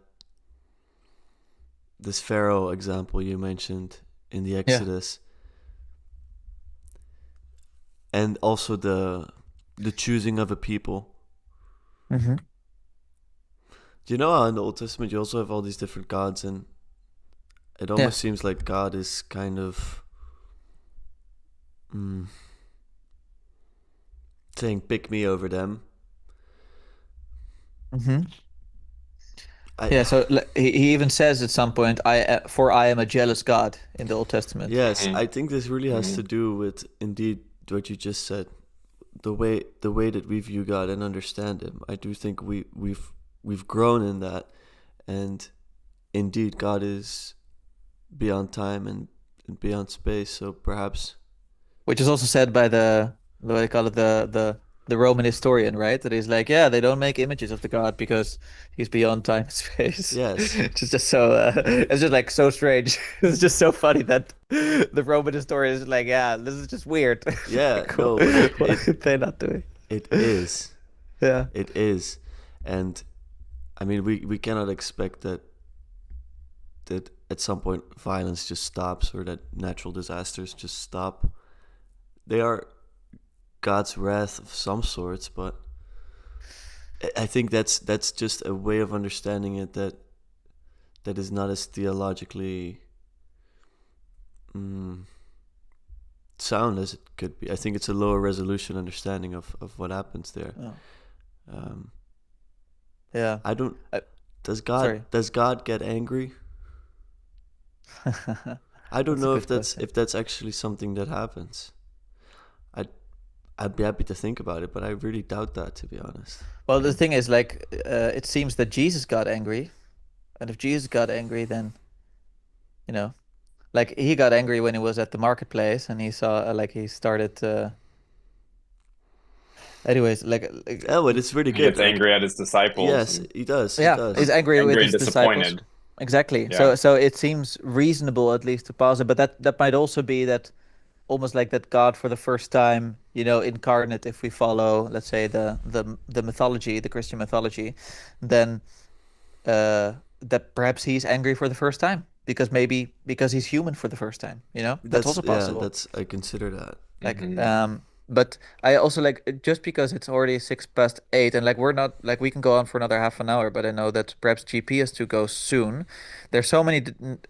this Pharaoh example you mentioned in the Exodus, and also the choosing of a people. Mm-hmm. Do you know how in the Old Testament you also have all these different gods, and it almost seems like God is kind of mm, saying pick me over them. Hmm. I Yeah, so he even says at some point, for I am a jealous God in the Old Testament. yes, Hmm. I think this really has to do with indeed what you just said. The way that we view God and understand him. I do think we've grown in that, and indeed God is beyond time and beyond space. So perhaps Which is also said by what do they call it, the Roman historian, right? That he's like, yeah, they don't make images of the god because he's beyond time and space. yes, It's just so it's just like so strange. It's just so funny that the Roman historian is like, yeah, this is just weird. yeah, Like, no, but it what it are they not doing? it is. Yeah. It is. And I mean we cannot expect that at some point violence just stops or that natural disasters just stop. They are God's wrath of some sorts, but I think that's just a way of understanding it that is not as theologically mm, sound as it could be. I think it's a lower resolution understanding of what happens there. Oh, Um, yeah. I don't. I, Does sorry. God get angry? I don't That's a know good question. if that's actually something that happens. I I'd be happy to think about it, but I really doubt that, to be honest. Well, the thing is, like, it seems that Jesus got angry, and if Jesus got angry, then you know, like he got angry when he was at the marketplace and he saw, like, he started. Anyways, Oh, but it's really He gets good. Like, angry at his disciples yes, and he does. He yeah, he's does. angry with angry and his disciples. disappointed. Exactly. Yeah. So it seems reasonable at least to pause it, but that might also be that almost like that God for the first time, incarnate, if we follow, let's say the mythology, the Christian mythology, then that perhaps he's angry for the first time because he's human for the first time, That's That's also yeah. possible. That's I consider that. Like, Hmm. but I also like just because it's already 6 past 8, and like we're not like we can go on for another half an hour, but I know that perhaps GP has to go soon. There's so many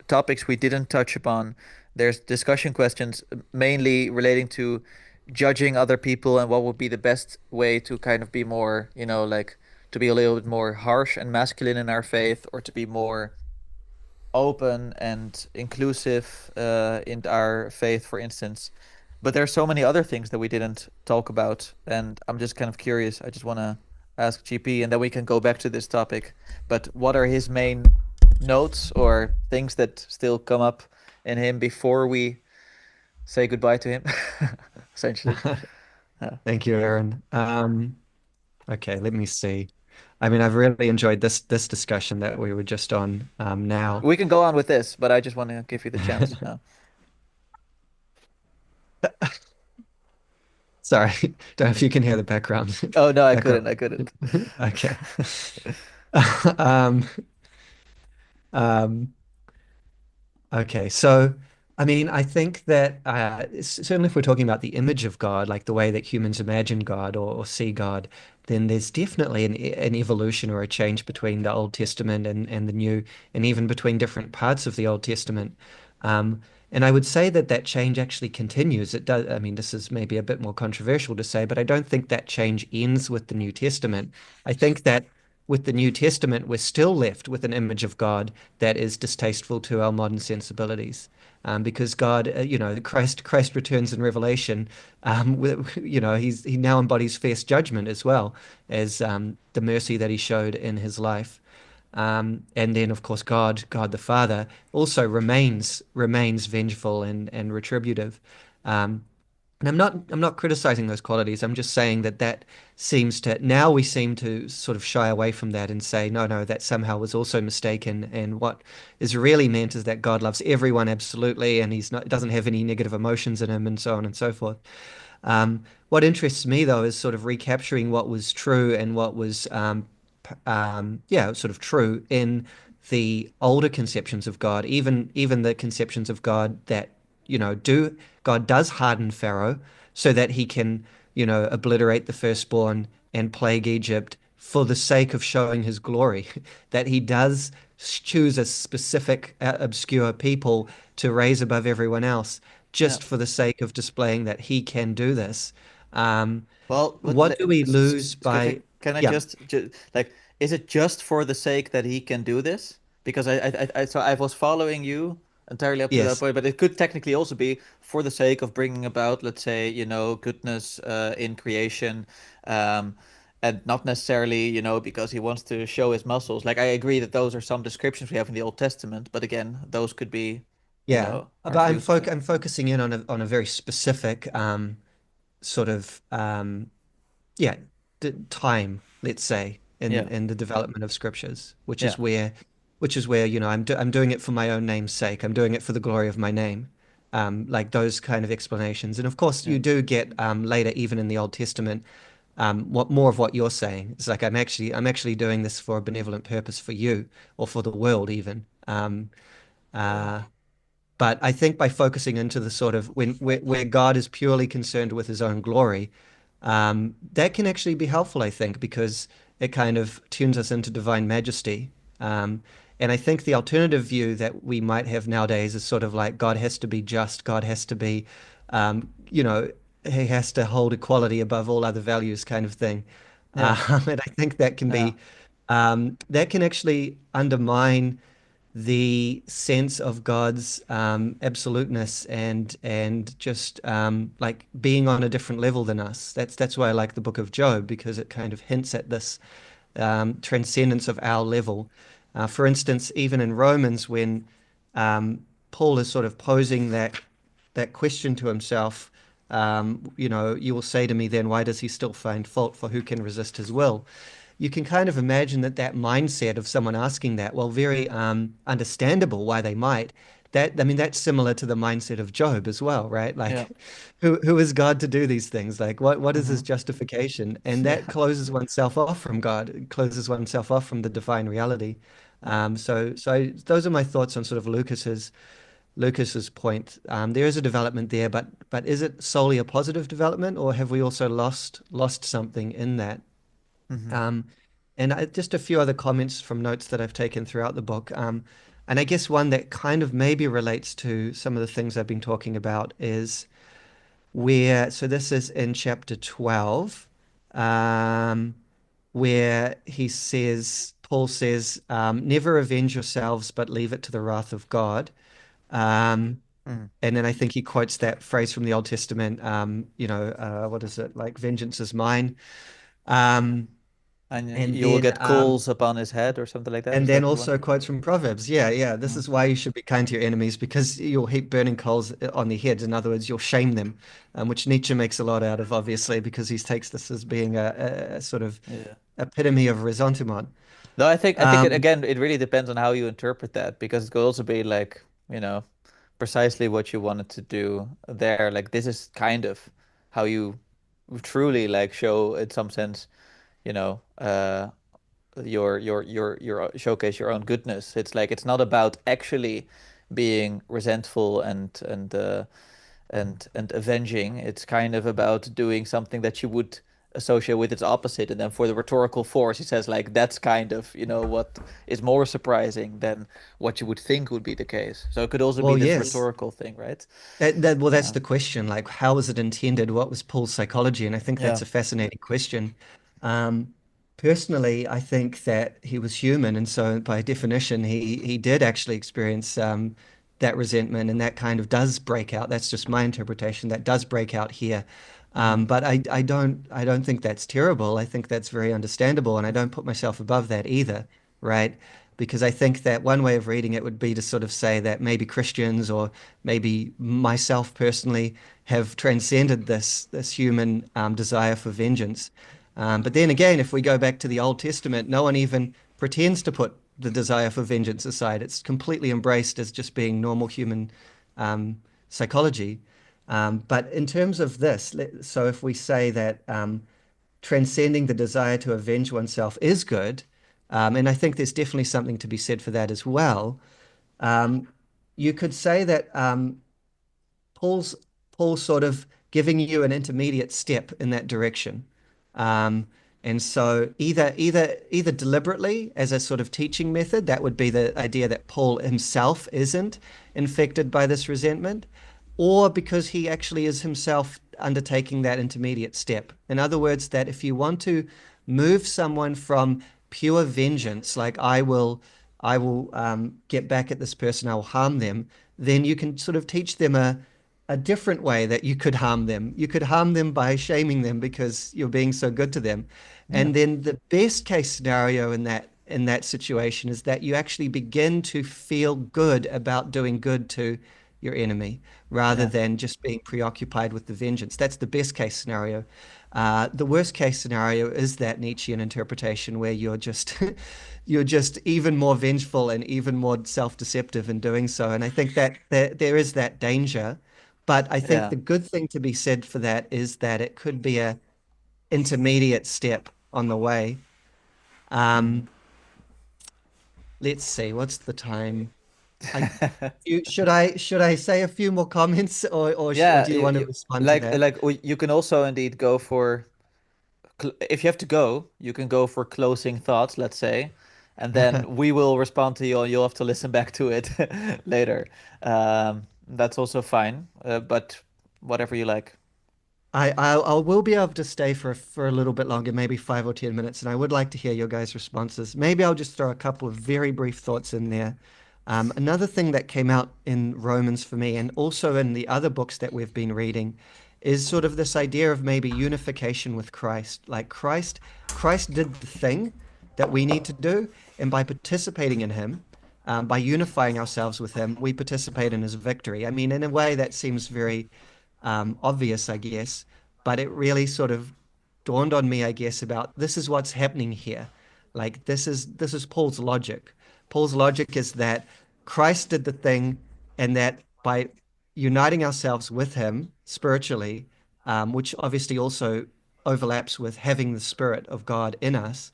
topics we didn't touch upon. There's discussion questions mainly relating to judging other people and what would be the best way to kind of be more, like to be a little bit more harsh and masculine in our faith, or to be more open and inclusive in our faith, for instance. But there's so many other things that we didn't talk about, and I'm just kind of curious. I just want to ask GP, and then we can go back to this topic. But what are his main notes or things that still come up in him before we say goodbye to him, essentially? Yeah. Thank you, Aaron. Okay, let me see. I mean, I've really enjoyed this discussion that we were just on now. We can go on with this, but I just want to give you the chance now. Sorry, don't know if you can hear the background. Oh no, I couldn't. Background. I couldn't. Okay. Um, um, okay, so I mean, I think that certainly if we're talking about the image of God, like the way that humans imagine God or see God, then there's definitely an evolution or a change between the Old Testament and the New, and even between different parts of the Old Testament. Um, and I would say that that change actually continues. It does. I mean, this is maybe a bit more controversial to say, but I don't think that change ends with the New Testament. I think that with the New Testament, we're still left with an image of God that is distasteful to our modern sensibilities. Because God, Christ returns in Revelation. He now embodies fierce judgment as well as the mercy that he showed in his life. And then, of course, God the Father, also remains vengeful and retributive. Um, and I'm not criticizing those qualities. I'm just saying that we seem to sort of shy away from that and say, no, no, that somehow was also mistaken. And what is really meant is that God loves everyone absolutely, and he's not doesn't have any negative emotions in him, and so on and so forth. What interests me though is sort of recapturing what was true and what was sort of true in the older conceptions of God, even the conceptions of God that, do God does harden Pharaoh so that he can, obliterate the firstborn and plague Egypt for the sake of showing his glory, that he does choose a specific obscure people to raise above everyone else, Yeah. just for the sake of displaying that he can do this. Um, Well, but what do we lose by, can I yeah, just like, is it just for the sake that he can do this? Because so I was following you entirely up to that yes, point, but it could technically also be for the sake of bringing about, let's say, goodness in creation, um, and not necessarily, because he wants to show his muscles. Like, I agree that those are some descriptions we have in the Old Testament, but again, those could be, yeah. But our views of it. I'm focusing in on a very specific sort of yeah, time, let's say, Yeah, in the development of scriptures, yeah, which is where, I'm doing it for my own name's sake. I'm doing it for the glory of my name. Like those kind of explanations. And of course, yeah, you do get later, even in the Old Testament, what more of what you're saying. It's like I'm actually doing this for a benevolent purpose for you or for the world even. Uh, but I think by focusing into the sort of where God is purely concerned with his own glory, that can actually be helpful, I think, because it kind of tunes us into divine majesty. And I think the alternative view that we might have nowadays is sort of like God has to be just, God has to be, you know, he has to hold equality above all other values kind of thing. yeah, And I think that can yeah, be, that can actually undermine the sense of God's absoluteness and just like being on a different level than us. That's why I like the book of Job because it kind of hints at this transcendence of our level. For instance, even in Romans, when Paul is sort of posing that question to himself, you will say to me, then why does he still find fault? For who can resist his will? You can kind of imagine that mindset of someone asking that, well, very understandable why they might. I mean, that's similar to the mindset of Job as well, right? yeah. Like, who is God to do these things? Like, what is his Hmm. justification? And that Yeah. closes oneself off from God, it closes oneself off from the divine reality. Yeah. Those are my thoughts on sort of Lucas's point. There is a development there, but is it solely a positive development, or have we also lost something in that? Hmm. Um, and just a few other comments from notes that I've taken throughout the book. And I guess one that kind of maybe relates to some of the things I've been talking about is so this is in chapter 12, um, where Paul says, never avenge yourselves, but leave it to the wrath of God. Um, Hmm. and then I think he quotes that phrase from the Old Testament, what is it? Like, vengeance is mine. Um, And and you will then get coals upon his head or something like that. And Is then that the one? also quotes from Proverbs. Yeah, yeah. This Mm. is why you should be kind to your enemies because you'll heap burning coals on their heads. In other words, you'll shame them, which Nietzsche makes a lot out of, obviously, because he takes this as being a sort of Yeah. epitome of ressentiment. No, I think Um, again, it really depends on how you interpret that because it could also be like, precisely what you wanted to do there. Like, this is kind of how you truly like show in some sense, you know, your showcase your own goodness. It's like it's not about actually being resentful and avenging. It's kind of about doing something that you would associate with its opposite. And then for the rhetorical force, he says like that's kind of, what is more surprising than what you would think would be the case. So it could also be well, this yes. rhetorical thing, right? Well, that's Uh, the question. Like, how was it intended? What was Paul's psychology? And I think yeah. that's a fascinating question. Um, Personally, I think that he was human, and so by definition, he did actually experience that resentment, and that kind of does break out. That's just my interpretation. That does break out here. Hmm. But I don't think that's terrible. I think that's very understandable, and I don't put myself above that either, right? Because I think that one way of reading it would be to sort of say that maybe Christians or maybe myself personally have transcended this human desire for vengeance. But then again, if we go back to the Old Testament, no one even pretends to put the desire for vengeance aside. It's completely embraced as just being normal human psychology. But in terms of this, so if we say that transcending the desire to avenge oneself is good, and I think there's definitely something to be said for that as well. Um, you could say that Paul's Paul's sort of giving you an intermediate step in that direction. Um, and so either deliberately as a sort of teaching method, that would be the idea that Paul himself isn't infected by this resentment, or because he actually is himself undertaking that intermediate step. In other words, that if you want to move someone from pure vengeance, like I will get back at this person, I will harm them, then you can sort of teach them a different way that you could harm them. You could harm them by shaming them because you're being so good to them. Yeah. And then the best case scenario in that situation is that you actually begin to feel good about doing good to your enemy rather Yeah. than just being preoccupied with the vengeance. That's the best case scenario. The worst case scenario is that Nietzschean interpretation where you're just you're just even more vengeful and even more self-deceptive in doing so. And I think that there is that danger. But I think Yeah. the good thing to be said for that is that it could be a intermediate step on the way. Mm. Um, let's see, what's the time? I should I say a few more comments or Yeah, do you want to respond to like that? you can also indeed go for if you have to go, you can go for closing thoughts, let's say, and then we will respond to you, and you'll have to listen back to it later. That's also fine, but whatever you like. I will be able to stay for a little bit longer, maybe 5 or 10 minutes, and I would like to hear your guys' responses. Maybe I'll just throw a couple of very brief thoughts in there. Another thing that came out in Romans for me, and also in the other books that we've been reading, is sort of this idea of maybe unification with Christ. Like Christ did the thing that we need to do, and by participating in Him, by unifying ourselves with Him, we participate in His victory. I mean, in a way that seems very obvious, I guess, but it really sort of dawned on me, I guess, about this is what's happening here. Like this is Paul's logic. Paul's logic is that Christ did the thing, and that by uniting ourselves with Him spiritually, which obviously also overlaps with having the Spirit of God in us,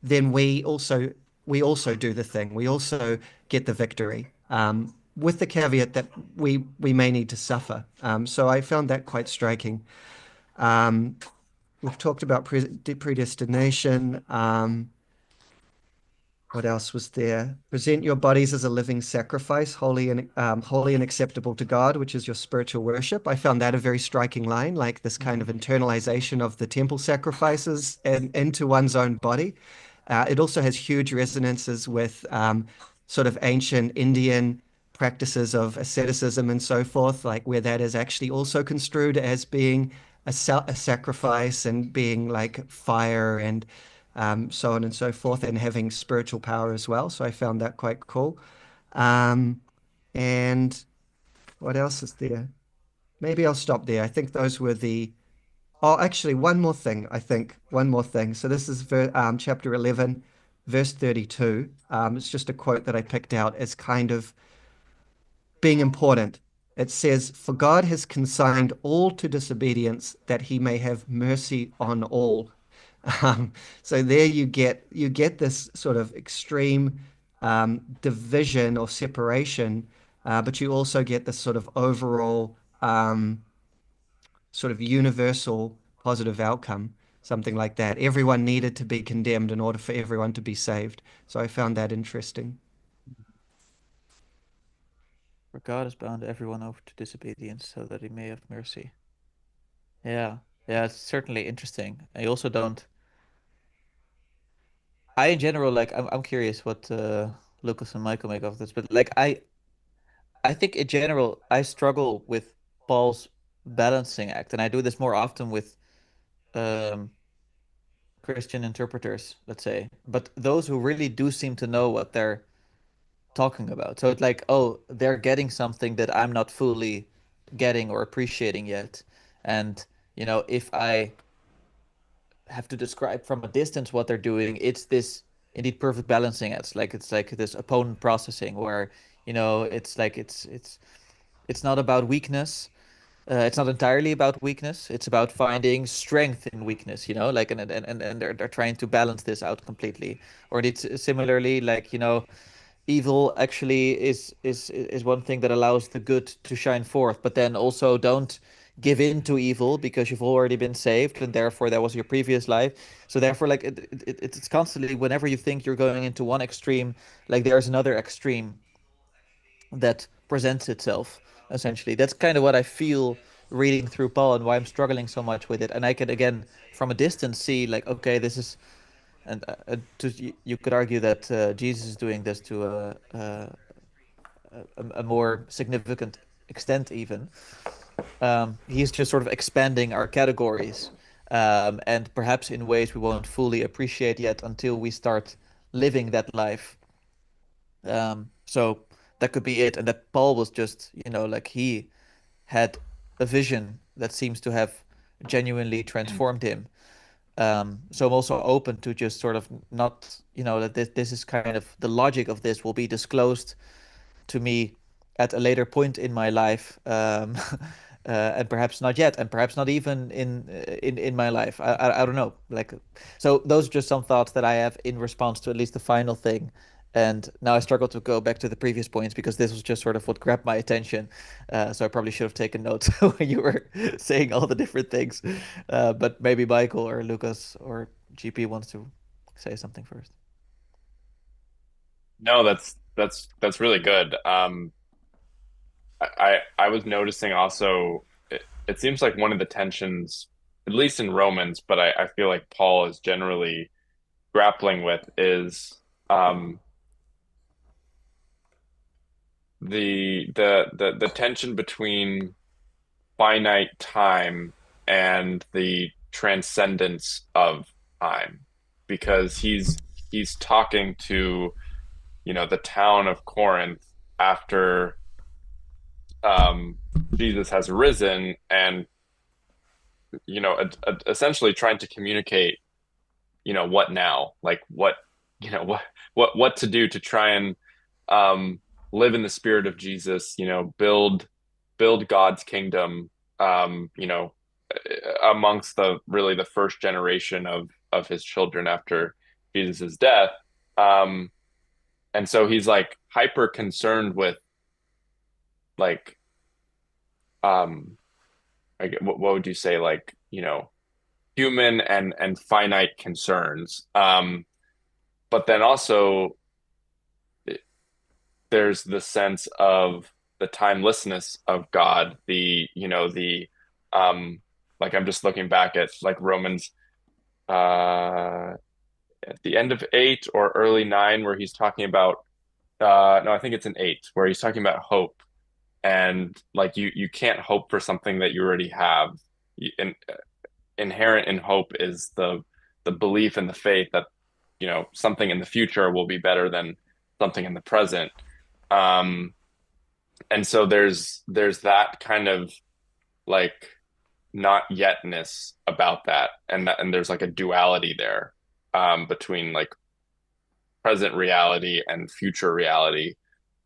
then we also do the thing. We also get the victory, with the caveat that we may need to suffer. So I found that quite striking. Um, we've talked about predestination. What else was there? Present your bodies as a living sacrifice, holy and acceptable to God, which is your spiritual worship. I found that a very striking line, like this kind of Mhm. internalization of the temple sacrifices and into one's own body. It also has huge resonances with sort of ancient Indian practices of asceticism and so forth, like where that is actually also construed as being a sacrifice and being like fire and so on and so forth, and having spiritual power as well. So I found that quite cool. Um, and what else is there? Maybe I'll stop there. I think those were the. Oh, actually, one more thing. I think one more thing. So this is chapter 11, verse 32. It's just a quote that I picked out as kind of being important. It says, "For God has consigned all to disobedience, that He may have mercy on all." Um, so there you get this sort of extreme division or separation, but you also get this sort of overall sort of universal positive outcome, something like that. Everyone needed to be condemned in order for everyone to be saved. So I found that interesting. For God has bound everyone over to disobedience, so that He may have mercy. Yeah, yeah, it's certainly interesting. I also don't. I in general like. I'm curious what Lucas and Michael make of this, but like I think in general I struggle with Paul's balancing act, and I do this more often with um Christian interpreters, let's say, but those who really do seem to know what they're talking about. So it's like, oh, they're getting something that I'm not fully getting or appreciating yet. And, if I have to describe from a distance what they're doing, it's this indeed perfect balancing. It's like this opponent processing where, it's not about weakness. It's not entirely about weakness. It's about finding strength in weakness, like and they're trying to balance this out completely. Or it's similarly like, evil actually is one thing that allows the good to shine forth, but then also don't give in to evil because you've already been saved and therefore that was your previous life. So therefore like it's constantly whenever you think you're going into one extreme, like there's another extreme that presents itself essentially. That's kind of what I feel reading through Paul and why I'm struggling so much with it. And I can again from a distance see like, okay, this is and you could argue that Jesus is doing this to a more significant extent even. He's just sort of expanding our categories, and perhaps in ways we won't fully appreciate yet until we start living that life. So that could be it. And that Paul was just, like he had a vision that seems to have genuinely transformed him. So I'm also open to just sort of not, that this is kind of the logic of this will be disclosed to me at a later point in my life, and perhaps not yet, and perhaps not even in my life. I don't know. Like, so those are just some thoughts that I have in response to at least the final thing. And now I struggle to go back to the previous points because this was just sort of what grabbed my attention. So I probably should have taken notes when you were saying all the different things. But maybe Michael or Lucas or GP wants to say something first. No, that's really good. I was noticing also it seems like one of the tensions, at least in Romans, but I feel like Paul is generally grappling with is the tension between finite time and the transcendence of time, because he's talking to, the town of Corinth after um, Jesus has risen, and essentially trying to communicate, what now, like what to do to try and um, live in the spirit of Jesus, build God's kingdom, amongst the first generation of his children after Jesus's death. Um, and so he's like hyper concerned with like um what would you say, like, human and finite concerns. But then also there's the sense of the timelessness of God, the like I'm just looking back at like Romans at the end of 8 or early 9 where he's talking about no, I think it's in 8 where he's talking about hope, and like you can't hope for something that you already have. And inherent in hope is the belief and the faith that something in the future will be better than something in the present. Um, and so there's that kind of like not yetness about that, and there's like a duality there, between like present reality and future reality.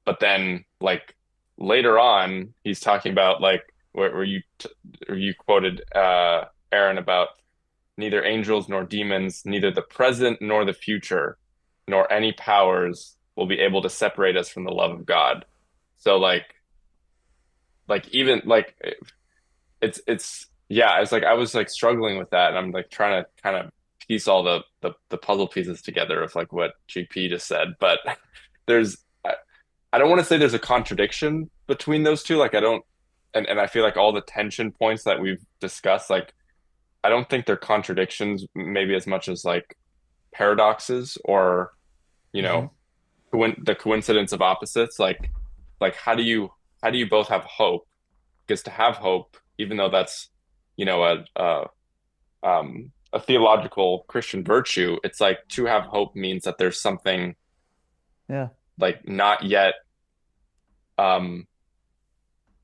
But then like later on, he's talking about like where you quoted Aaron about neither angels nor demons, neither the present nor the future, nor any powers will be able to separate us from the love of God. So like even like it's yeah, it's like I was like struggling with that, and I'm like trying to kind of piece all the puzzle pieces together of like what GP just said. But there's I don't want to say there's a contradiction between those two. Like I don't, and I feel like all the tension points that we've discussed, like I don't think they're contradictions, maybe as much as like paradoxes, or you Hmm. know the coincidence of opposites. Like how do you both have hope? Because to have hope, even though that's a theological Christian virtue, it's like to have hope means that there's something Yeah. like not yet um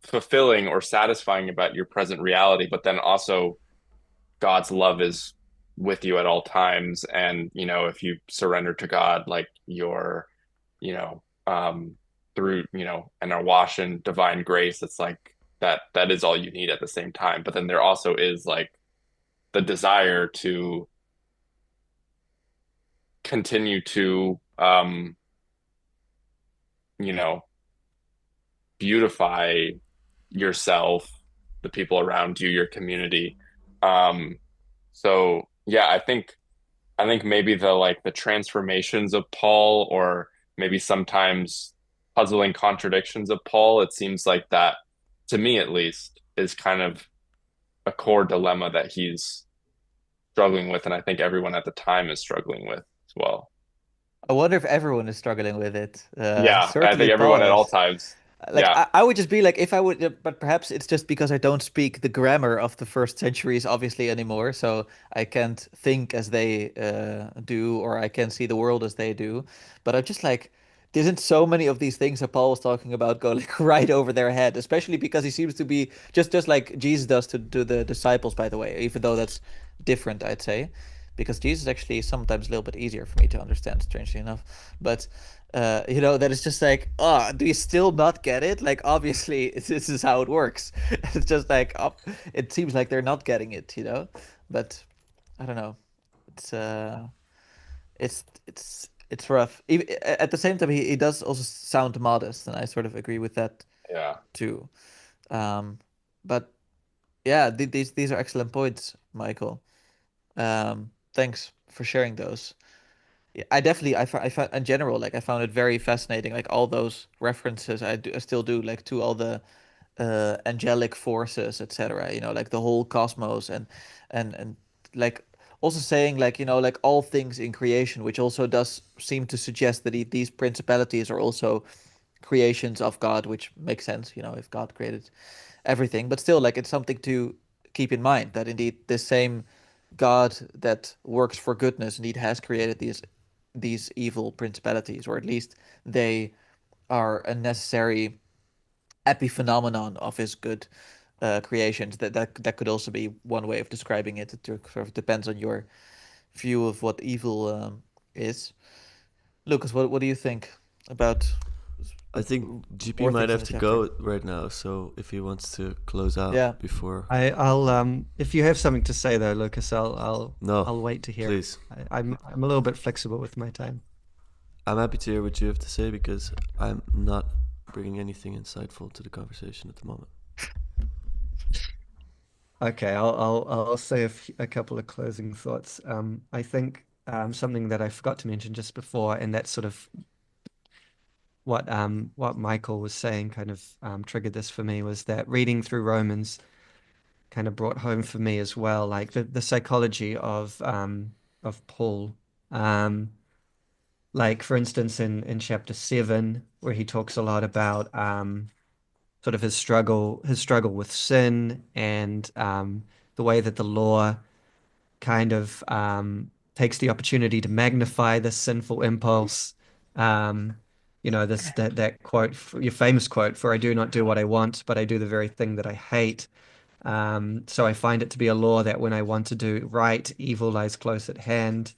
fulfilling or satisfying about your present reality, but then also God's love is with you at all times. And, if you surrender to God, like you're, you know, through, and are washed in divine grace, it's like that is all you need at the same time. But then there also is like the desire to continue to, you know, beautify yourself, the people around you, your community. So yeah, I think maybe the transformations of Paul, or maybe sometimes puzzling contradictions of Paul, it seems like that to me at least, is kind of a core dilemma that he's struggling with, and I think everyone at the time is struggling with as well. I wonder if everyone is struggling with it. Yeah, I Certainly think Paul everyone at all is. times. Like Yeah, I would just be like if I would, but perhaps it's just because I don't speak the grammar of the first centuries obviously anymore, so I can't think as they do, or I can't see the world as they do. But I'm just like, didn't so many of these things that Paul was talking about go like right over their head, especially because he seems to be just like Jesus does to the disciples, by the way, even though that's different, I'd say, because Jesus actually is sometimes a little bit easier for me to understand, strangely enough. But you know, that it's just like, oh, do you still not get it? Like, obviously, this is how it works. It's just like, it seems like they're not getting it, you know? But I don't know. It's it's rough. Even, at the same time, he does also sound modest, and I sort of agree with that yeah. too. Um, but yeah, these are excellent points, Michael. Thanks for sharing those. Yeah, I definitely I found in general like I found it very fascinating, like all those references I still do, like to all the angelic forces, etc., you know, like the whole cosmos, and like also saying like, you know, like all things in creation, which also does seem to suggest that these principalities are also creations of God, which makes sense, you know, if God created everything. But still, like, it's something to keep in mind that indeed the same God that works for goodness indeed has created these evil principalities, or at least they are a necessary epiphenomenon of his good creations. That could also be one way of describing it. It sort of depends on your view of what evil is. Lucas, what do you think about I think GP more might things in have the to chapter? go right now, so if he wants to close out Yeah. before. I'll if you have something to say though, Lucas, No, I'll wait to hear it. please. I'm a little bit flexible with my time. I'm happy to hear what you have to say because I'm not bringing anything insightful to the conversation at the moment. Okay, I'll say a couple of closing thoughts. I think something that I forgot to mention just before, and that's sort of what Michael was saying, kind of triggered this for me, was that reading through Romans kind of brought home for me as well, like the psychology of Paul. Um, like for instance in chapter 7, where he talks a lot about sort of his struggle with sin, and the way that the law kind of takes the opportunity to magnify this sinful impulse. Um, this that quote, your famous quote, "For I do not do what I want, but I do the very thing that I hate." So I find it to be a law that when I want to do right, evil lies close at hand.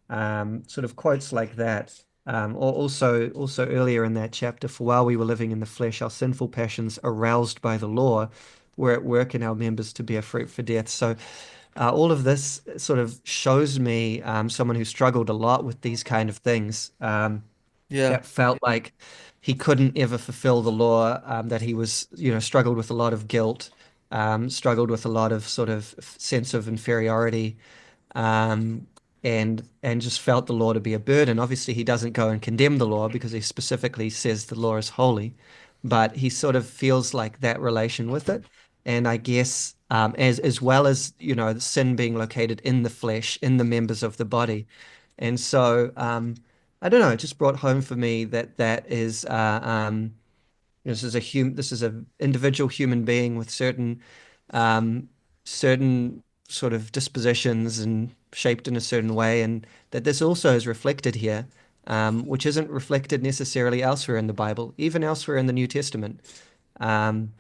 Sort of quotes like that. Or also earlier in that chapter, "For while we were living in the flesh, our sinful passions, aroused by the law, were at work in our members to bear fruit for death." So all of this sort of shows me someone who struggled a lot with these kind of things, Yeah. that felt like he couldn't ever fulfill the law, that he was, struggled with a lot of guilt, struggled with a lot of sort of sense of inferiority, um, and just felt the law to be a burden. Obviously, he doesn't go and condemn the law because he specifically says the law is holy, but he sort of feels like that relation with it. And I guess as well as the sin being located in the flesh, in the members of the body, and so I don't know. It just brought home for me that that is this is a individual human being with um, certain sort of dispositions and shaped in a certain way, and that this also is reflected here, which isn't reflected necessarily elsewhere in the Bible, even elsewhere in the New Testament. Um,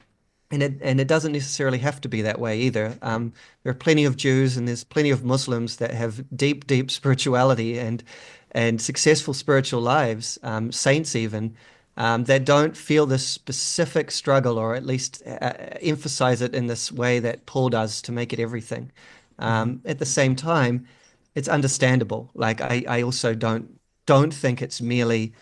and it doesn't necessarily have to be that way either. There are plenty of Jews and there's plenty of Muslims that have deep, deep spirituality and successful spiritual lives, saints even, that don't feel this specific struggle, or at least emphasize it in this way that Paul does to make it everything. Hmm. At the same time, it's understandable. Like I also don't think it's merely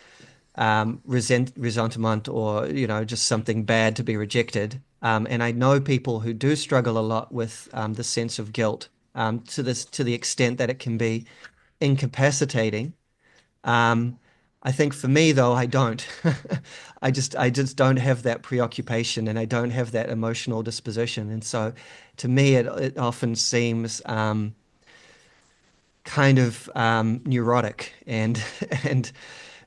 resentment, or just something bad to be rejected. And I know people who do struggle a lot with the sense of guilt, to the extent that it can be incapacitating. Um, I think for me though, I don't. I just don't have that preoccupation and I don't have that emotional disposition. And so to me it often seems kind of neurotic and and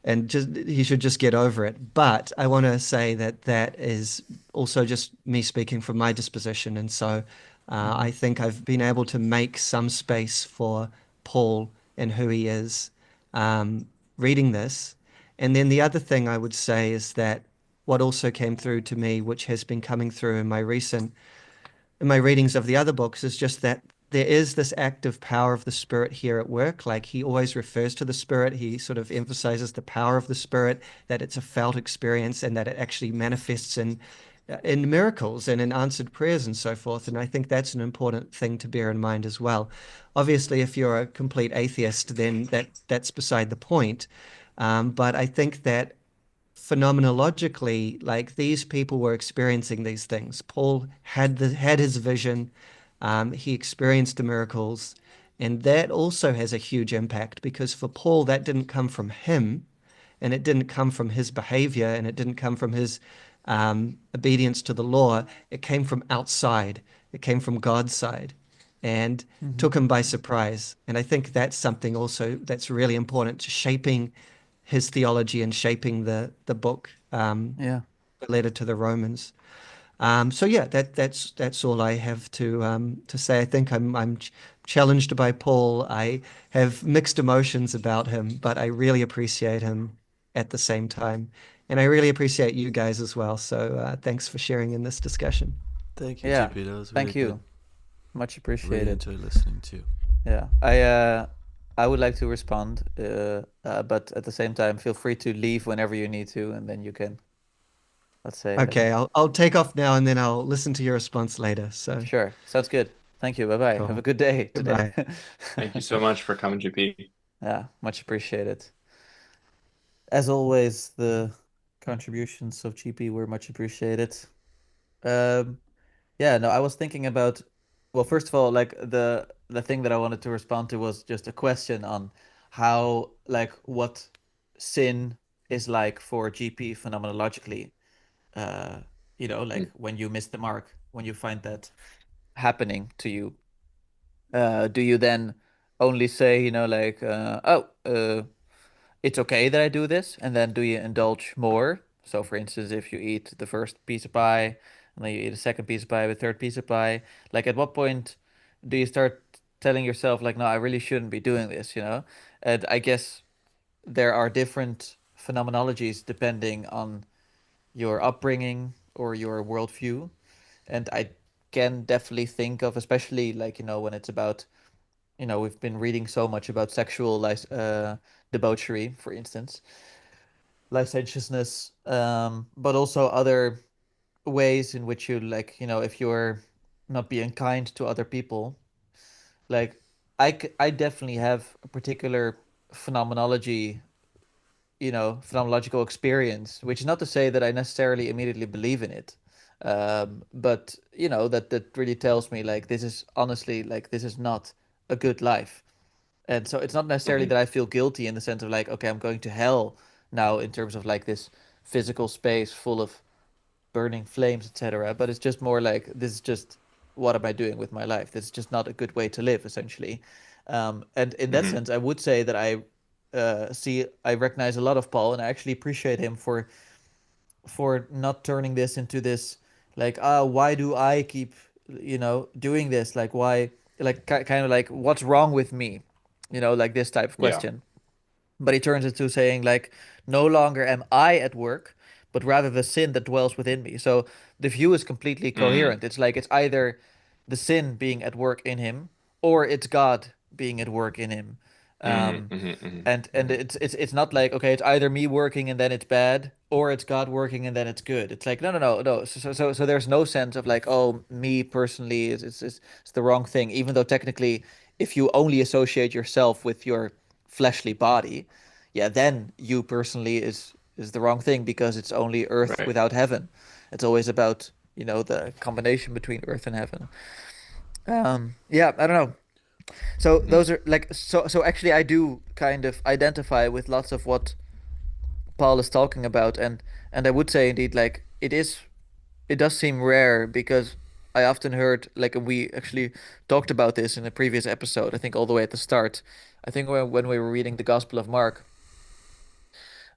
and just he should just get over it. But I want to say that that is also just me speaking from my disposition, and so Hmm. I think I've been able to make some space for Paul and who he is um, reading this. And then the other thing I would say is that what also came through to me, which has been coming through in my readings of the other books, is just that there is this active power of the Spirit here at work. Like he always refers to the Spirit. He sort of emphasizes the power of the Spirit, that it's a felt experience and that it actually manifests in miracles and in answered prayers and so forth. And I think that's an important thing to bear in mind as well. Obviously, if you're a complete atheist, then that's beside the point. But I think that phenomenologically, like these people were experiencing these things. Paul had his vision. He experienced the miracles, and that also has a huge impact because for Paul, that didn't come from him, and it didn't come from his behavior, and it didn't come from his obedience to the law. It came from outside. It came from God's side, and Hmm. took him by surprise. And I think that's something also that's really important to shaping his theology and shaping the book, Yeah. the letter to the Romans. So yeah, that's all I have to say. I think I'm challenged by Paul. I have mixed emotions about him, but I really appreciate him at the same time, and I really appreciate you guys as well. So thanks for sharing in this discussion. Thank you, Yeah. GP. That was really Thank good. you. Much Really appreciated. enjoyed listening to you. Yeah. I would like to respond, but at the same time, feel free to leave whenever you need to, and then you can, let's say, Okay, I'll take off now, and then I'll listen to your response later. So sure. Sounds good. Thank you. Bye bye. Have a cool. good day today. Goodbye. Thank you so much for coming, GP. Yeah, much appreciated. As always, the contributions of GP were much appreciated. Um, yeah, no, I was thinking about, well, first of all, like the thing that I wanted to respond to was just a question on how, like, what sin is like for GP phenomenologically. Uh, like Mm. when you miss the mark, when you find that happening to you, do you then only say, like, it's okay that I do this, and then do you indulge more? So, for instance, if you eat the first piece of pie, and then you eat a second piece of pie, a third piece of pie, like at what point do you start telling yourself, like, no, I really shouldn't be doing this? And I guess there are different phenomenologies depending on your upbringing or your worldview. And I can definitely think of, especially like, when it's about, we've been reading so much about sexual debauchery, for instance, licentiousness, but also other ways in which you, like, if you're not being kind to other people, like I definitely have a particular phenomenology, phenomenological experience, which is not to say that I necessarily immediately believe in it. But that really tells me, like, this is honestly, like, this is not a good life. And so it's not necessarily Hmm. that I feel guilty in the sense of like, okay, I'm going to hell now in terms of like this physical space full of burning flames, etc. But it's just more like, this is just, what am I doing with my life? This is just not a good way to live, essentially. And in that Hmm. sense, I would say that I recognize a lot of Paul, and I actually appreciate him for not turning this into this, like, why do I keep doing this, like, why, like, kind of like, what's wrong with me, like this type of Yeah. question. But he turns it to saying, like, no longer am I at work, but rather the sin that dwells within me. So the view is completely Hmm. coherent. It's like it's either the sin being at work in him, or it's God being at work in him. Hmm. Um, Hmm. Hmm. and Hmm. it's not like, okay, it's either me working and then it's bad, or it's God working and then it's good. It's like, no, no, no, no. So there's no sense of like, oh, me personally is the wrong thing, even though technically, if you only associate yourself with your fleshly body, yeah, then you personally is the wrong thing, because it's only earth Right. without heaven. It's always about, the combination between earth and heaven. Yeah, I don't know. So Hmm. those are like, so actually I do kind of identify with lots of what Paul is talking about, and I would say indeed, like it does seem rare because I often heard, like, we actually talked about this in a previous episode, I think all the way at the start. I think when we were reading the Gospel of Mark,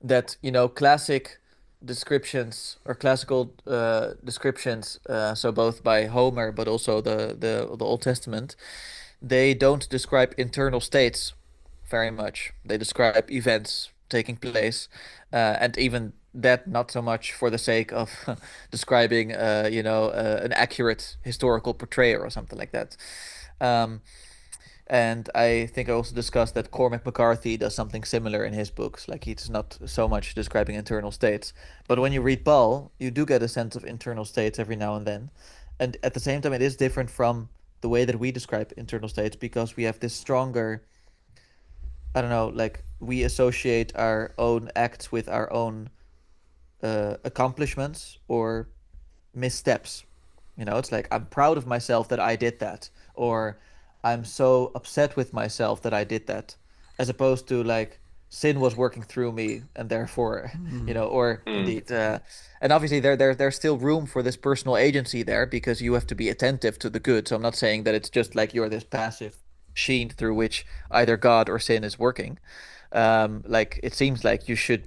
that, classic descriptions or classical descriptions, so both by Homer but also the Old Testament, they don't describe internal states very much. They describe events taking place, and even that not so much for the sake of describing, an accurate historical portrayal or something like that. Um, and I think I also discussed that Cormac McCarthy does something similar in his books. Like, he's not so much describing internal states. But when you read Paul, you do get a sense of internal states every now and then. And at the same time, it is different from the way that we describe internal states because we have this stronger, I don't know, like, we associate our own acts with our own accomplishments or missteps. It's like, I'm proud of myself that I did that, or I'm so upset with myself that I did that, as opposed to, like, sin was working through me and therefore, or Mm. indeed, and obviously there's still room for this personal agency there because you have to be attentive to the good. So I'm not saying that it's just like you're this passive sheen through which either God or sin is working. Like, it seems like you should,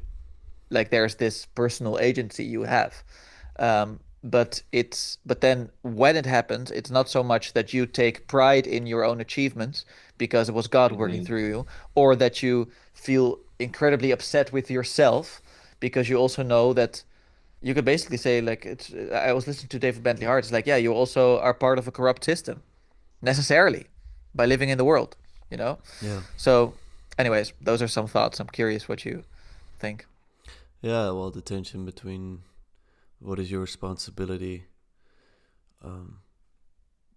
like, there's this personal agency you have. But then when it happens, it's not so much that you take pride in your own achievements because it was God working Hmm. through you, or that you feel incredibly upset with yourself because you also know that you could basically say, like, it's, I was listening to David Bentley Hart. It's like, yeah, you also are part of a corrupt system necessarily by living in the world, you know? Yeah. So, anyways, those are some thoughts. I'm curious what you think. Yeah, well, the tension between what is your responsibility,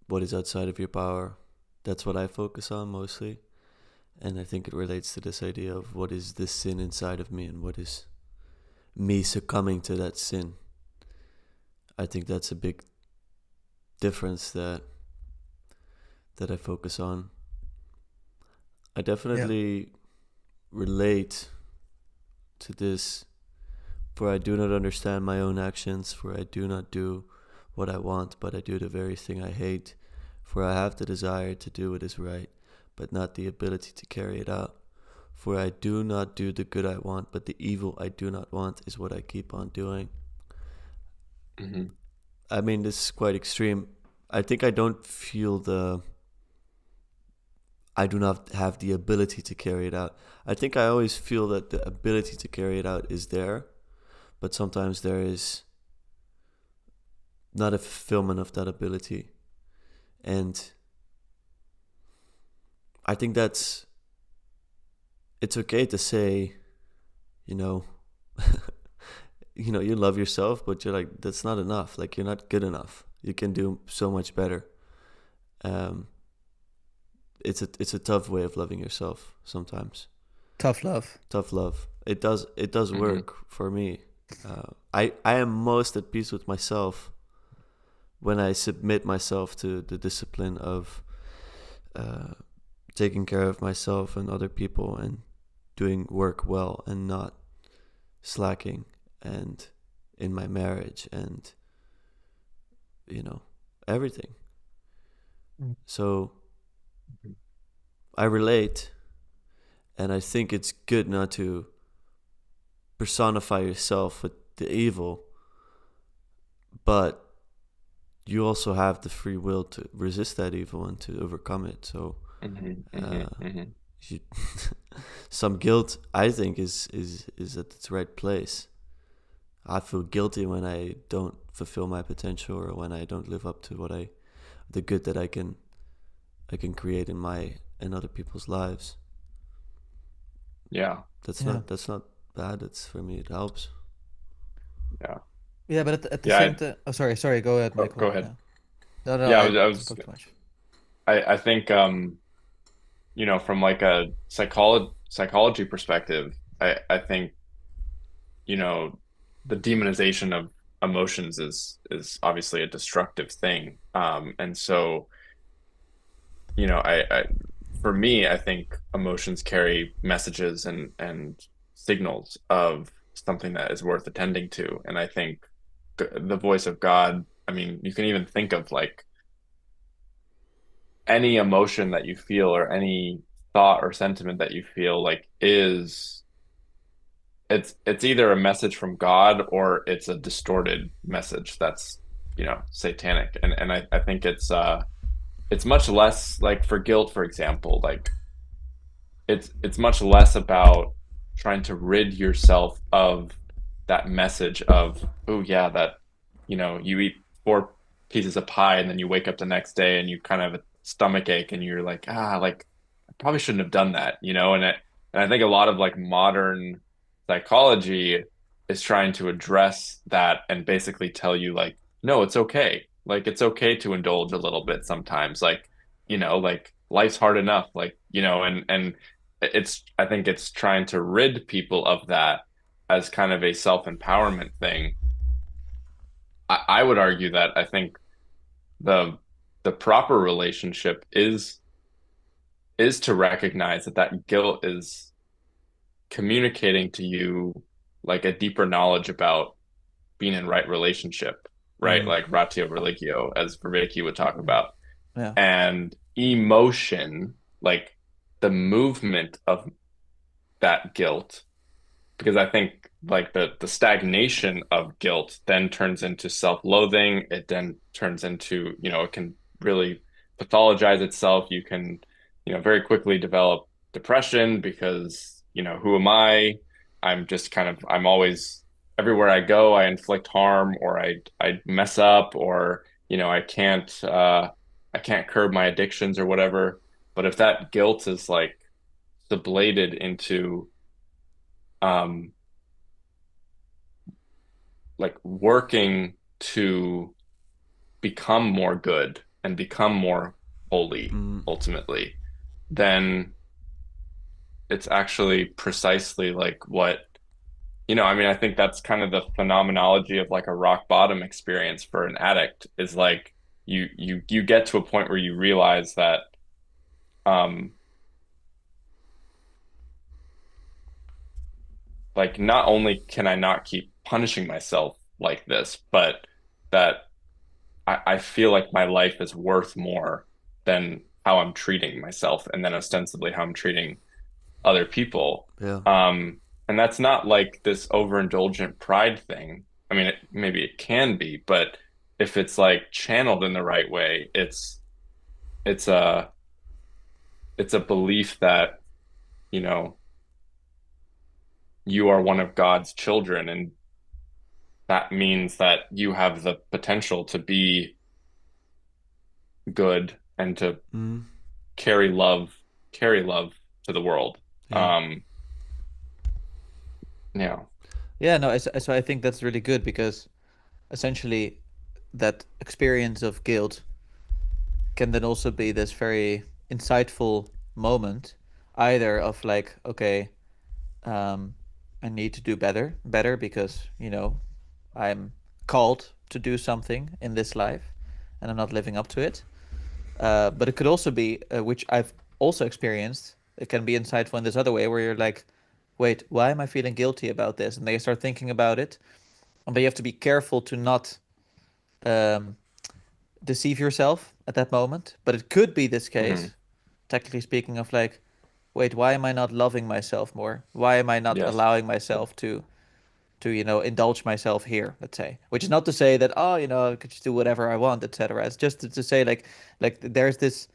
what is outside of your power, that's what I focus on mostly. And I think it relates to this idea of what is this sin inside of me and what is me succumbing to that sin. I think that's a big difference that I focus on. I Yeah. definitely relate to this, for I do not understand my own actions, for I do not do what I want, but I do the very thing I hate. For I have the desire to do what is right, but not the ability to carry it out. For I do not do the good I want, but the evil I do not want is what I keep on doing. Hmm. I mean, this is quite extreme. I think I don't feel I do not have the ability to carry it out. I think I always feel that the ability to carry it out is there, but sometimes there is not a fulfillment of that ability. And I think it's okay to say, you know, you love yourself, but you're like, that's not enough. Like, you're not good enough. You can do so much better. Um, it's a tough way of loving yourself sometimes. Tough love. Tough love. It does Hmm. work for me. I am most at peace with myself when I submit myself to the discipline of uh, taking care of myself and other people and doing work well and not slacking, and in my marriage and you know everything. Mm. So I relate, and I think it's good not to personify yourself with the evil, but you also have the free will to resist that evil and to overcome it. So Hmm. Hmm. uh, Hmm. you, some guilt, I think, is at its right place. I feel guilty when I don't fulfill my potential or when I don't live up to the good that I can create in my and other people's lives. Yeah. That's Yeah. not bad. It's, for me, it helps. Yeah. Yeah, but at the Yeah. same time, oh, sorry, go ahead, Go Michael. ahead. Yeah. No, no, Yeah. I I was. spoke too much. I think from like a psychology perspective, I think, you know, the demonization of emotions is obviously a destructive thing. And so, I for me, I think emotions carry messages and signals of something that is worth attending to. And I think the voice of God, I mean, you can even think of like any emotion that you feel or any thought or sentiment that you feel like is it's either a message from God or it's a distorted message that's, satanic. And I think it's much less like for guilt, for example, like it's much less about trying to rid yourself of that message of, oh yeah, that you eat 4 pieces of pie and then you wake up the next day and you kind of have a stomach ache and you're like, like I probably shouldn't have done that, and I think a lot of like modern psychology is trying to address that and basically tell you like, no, it's okay. Like it's okay to indulge a little bit sometimes. Like, like life's hard enough. Like, and I think it's trying to rid people of that as kind of a self-empowerment thing. I would argue that I think the the proper relationship is to recognize that that guilt is communicating to you like a deeper knowledge about being in right relationship, right? Mm. Like ratio religio, as Vervaeke would talk about. Yeah. And emotion, like the movement of that guilt, because I think like the stagnation of guilt then turns into self-loathing. It then turns into, it can really pathologize itself. You can, very quickly develop depression because, who am I? I'm always everywhere I go, I inflict harm or I mess up or, I can't curb my addictions or whatever. But if that guilt is like sublated into um like working to become more good and become more holy Mm. ultimately, then it's actually precisely like what, I mean, I think that's kind of the phenomenology of like a rock bottom experience for an addict is like you get to a point where you realize that um like not only can I not keep punishing myself like this, but that I feel like my life is worth more than how I'm treating myself and then ostensibly how I'm treating other people. Yeah. And that's not like this overindulgent pride thing. I mean, maybe it can be, but if it's like channeled in the right way, it's a it's a belief that, you know, you are one of God's children, and that means that you have the potential to be good and to Mm. carry love, carry love to the world. Yeah. Yeah. Yeah, no, so I think that's really good because essentially that experience of guilt can then also be this very insightful moment, either of like, okay, um, I need to do better because, I'm called to do something in this life and I'm not living up to it. But it could also be, which I've also experienced, it can be insightful in this other way where you're like, wait, why am I feeling guilty about this? And they start thinking about it. But you have to be careful to not um, deceive yourself at that moment. But it could be this Hmm. case, technically speaking, of like, wait, why am I not loving myself more? Why am I not Yes. allowing myself to indulge myself here, let's say, which is not to say that, oh, I could just do whatever I want, etc. It's just to say like there's this,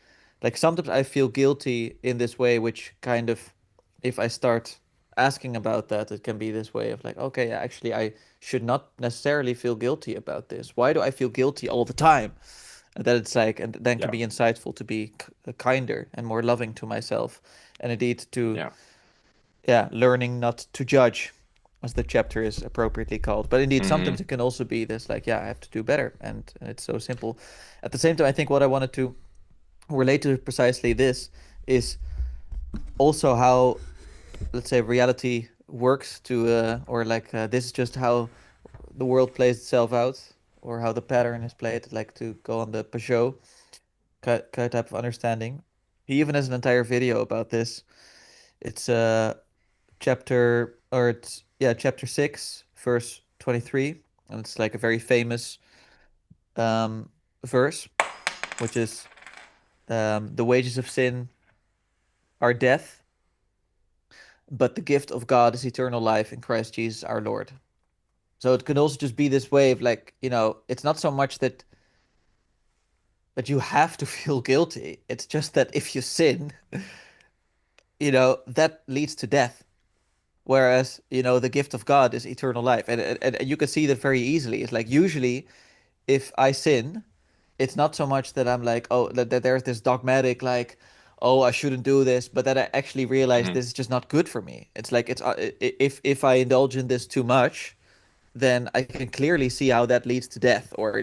like sometimes I feel guilty in this way, which kind of, if I start asking about that, it can be this way of like, okay, actually I should not necessarily feel guilty about this. Why do I feel guilty all the time? And then it's like, and then can Yeah. be insightful to be kinder and more loving to myself, and indeed to, Yeah. yeah, learning not to judge, as the chapter is appropriately called. But indeed, sometimes Hmm. it can also be this like, yeah, I have to do better, and it's so simple. At the same time, I think what I wanted to relate to precisely this is also how, let's say, reality works to, or like, this is just how the world plays itself out, or how the pattern is played, like to go on the Peugeot type of understanding. He even has an entire video about this. It's chapter, or it's yeah, chapter 6, verse 23, and it's like a very famous um verse, which is the wages of sin are death, but the gift of God is eternal life in Christ Jesus our Lord. So it can also just be this way of like, it's not so much that you have to feel guilty. It's just that if you sin, that leads to death. Whereas, the gift of God is eternal life. And you can see that very easily. It's like usually if I sin, it's not so much that I'm like, oh, that there's this dogmatic like, oh, I shouldn't do this, but that I actually realize Hmm. this is just not good for me. It's like if I indulge in this too much, then I can clearly see how that leads to death, or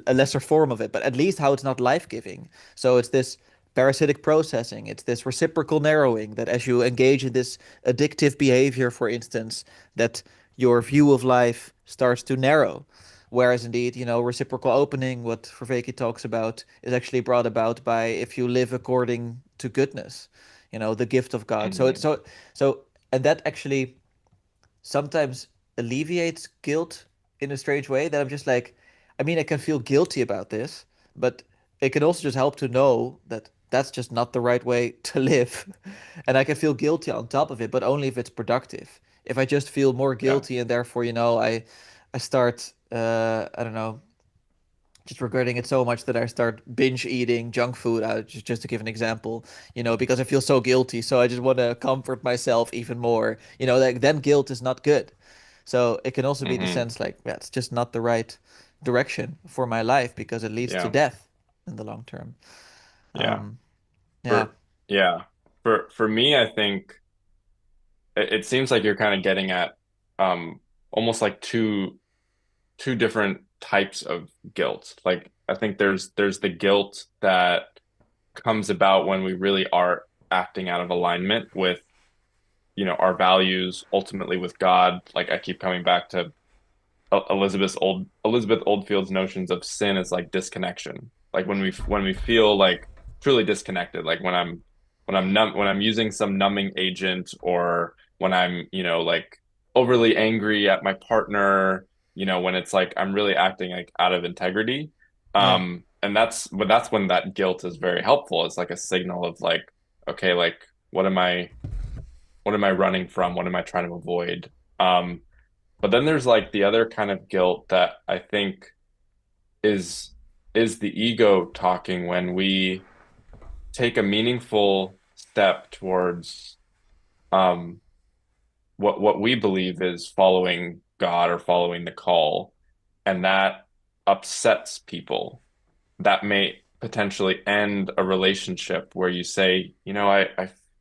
a lesser form of it, but at least how it's not life-giving. So it's this parasitic processing, it's this reciprocal narrowing, that as you engage in this addictive behavior, for instance, that your view of life starts to narrow. Whereas indeed, reciprocal opening, what Vervaeke talks about, is actually brought about by if you live according to goodness, the gift of God. So it's Hmm. so and that actually sometimes alleviates guilt in a strange way, that I'm just like, I mean, I can feel guilty about this, but it can also just help to know that that's just not the right way to live. And I can feel guilty on top of it, but only if it's productive. If I just feel more Yeah. guilty and therefore, I start, I don't know, just regretting it so much that I start binge eating junk food, just to give an example, because I feel so guilty. So I just want to comfort myself even more. Like then guilt is not good. So it can also be the Hmm. sense like, yeah, it's just not the right direction for my life because it leads to Yeah. death in the long term. Yeah. Um, yeah, For yeah. For me, I think it seems like you're kind of getting at almost like two different types of guilt. Like I think there's the guilt that comes about when we really are acting out of alignment with, our values, ultimately with God. Like I keep coming back to Elizabeth Oldfield's notions of sin as like disconnection. Like when we feel like truly disconnected, like when I'm using some numbing agent, or when I'm, like overly angry at my partner, when it's like I'm really acting like out of integrity. yeah, And that's when that guilt is very helpful. It's like a signal of like, okay, like what am I running from? What am I trying to avoid? Um, but then there's like the other kind of guilt that I think is is the ego talking when we take a meaningful step towards um what we believe is following God or following the call, and that upsets people. That may potentially end a relationship where you say,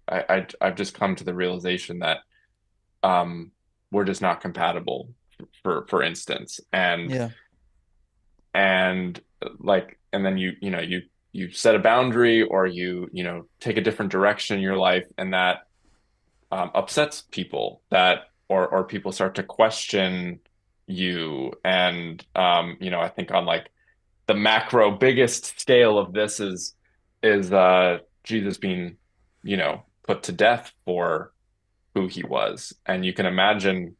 I've just come to the realization that um we're just not compatible, for instance. yeah, And then you set a boundary, or take a different direction in your life, and that upsets people, that or people start to question you. And I think on like the macro biggest scale of this is Jesus being put to death for who he was. And you can imagine,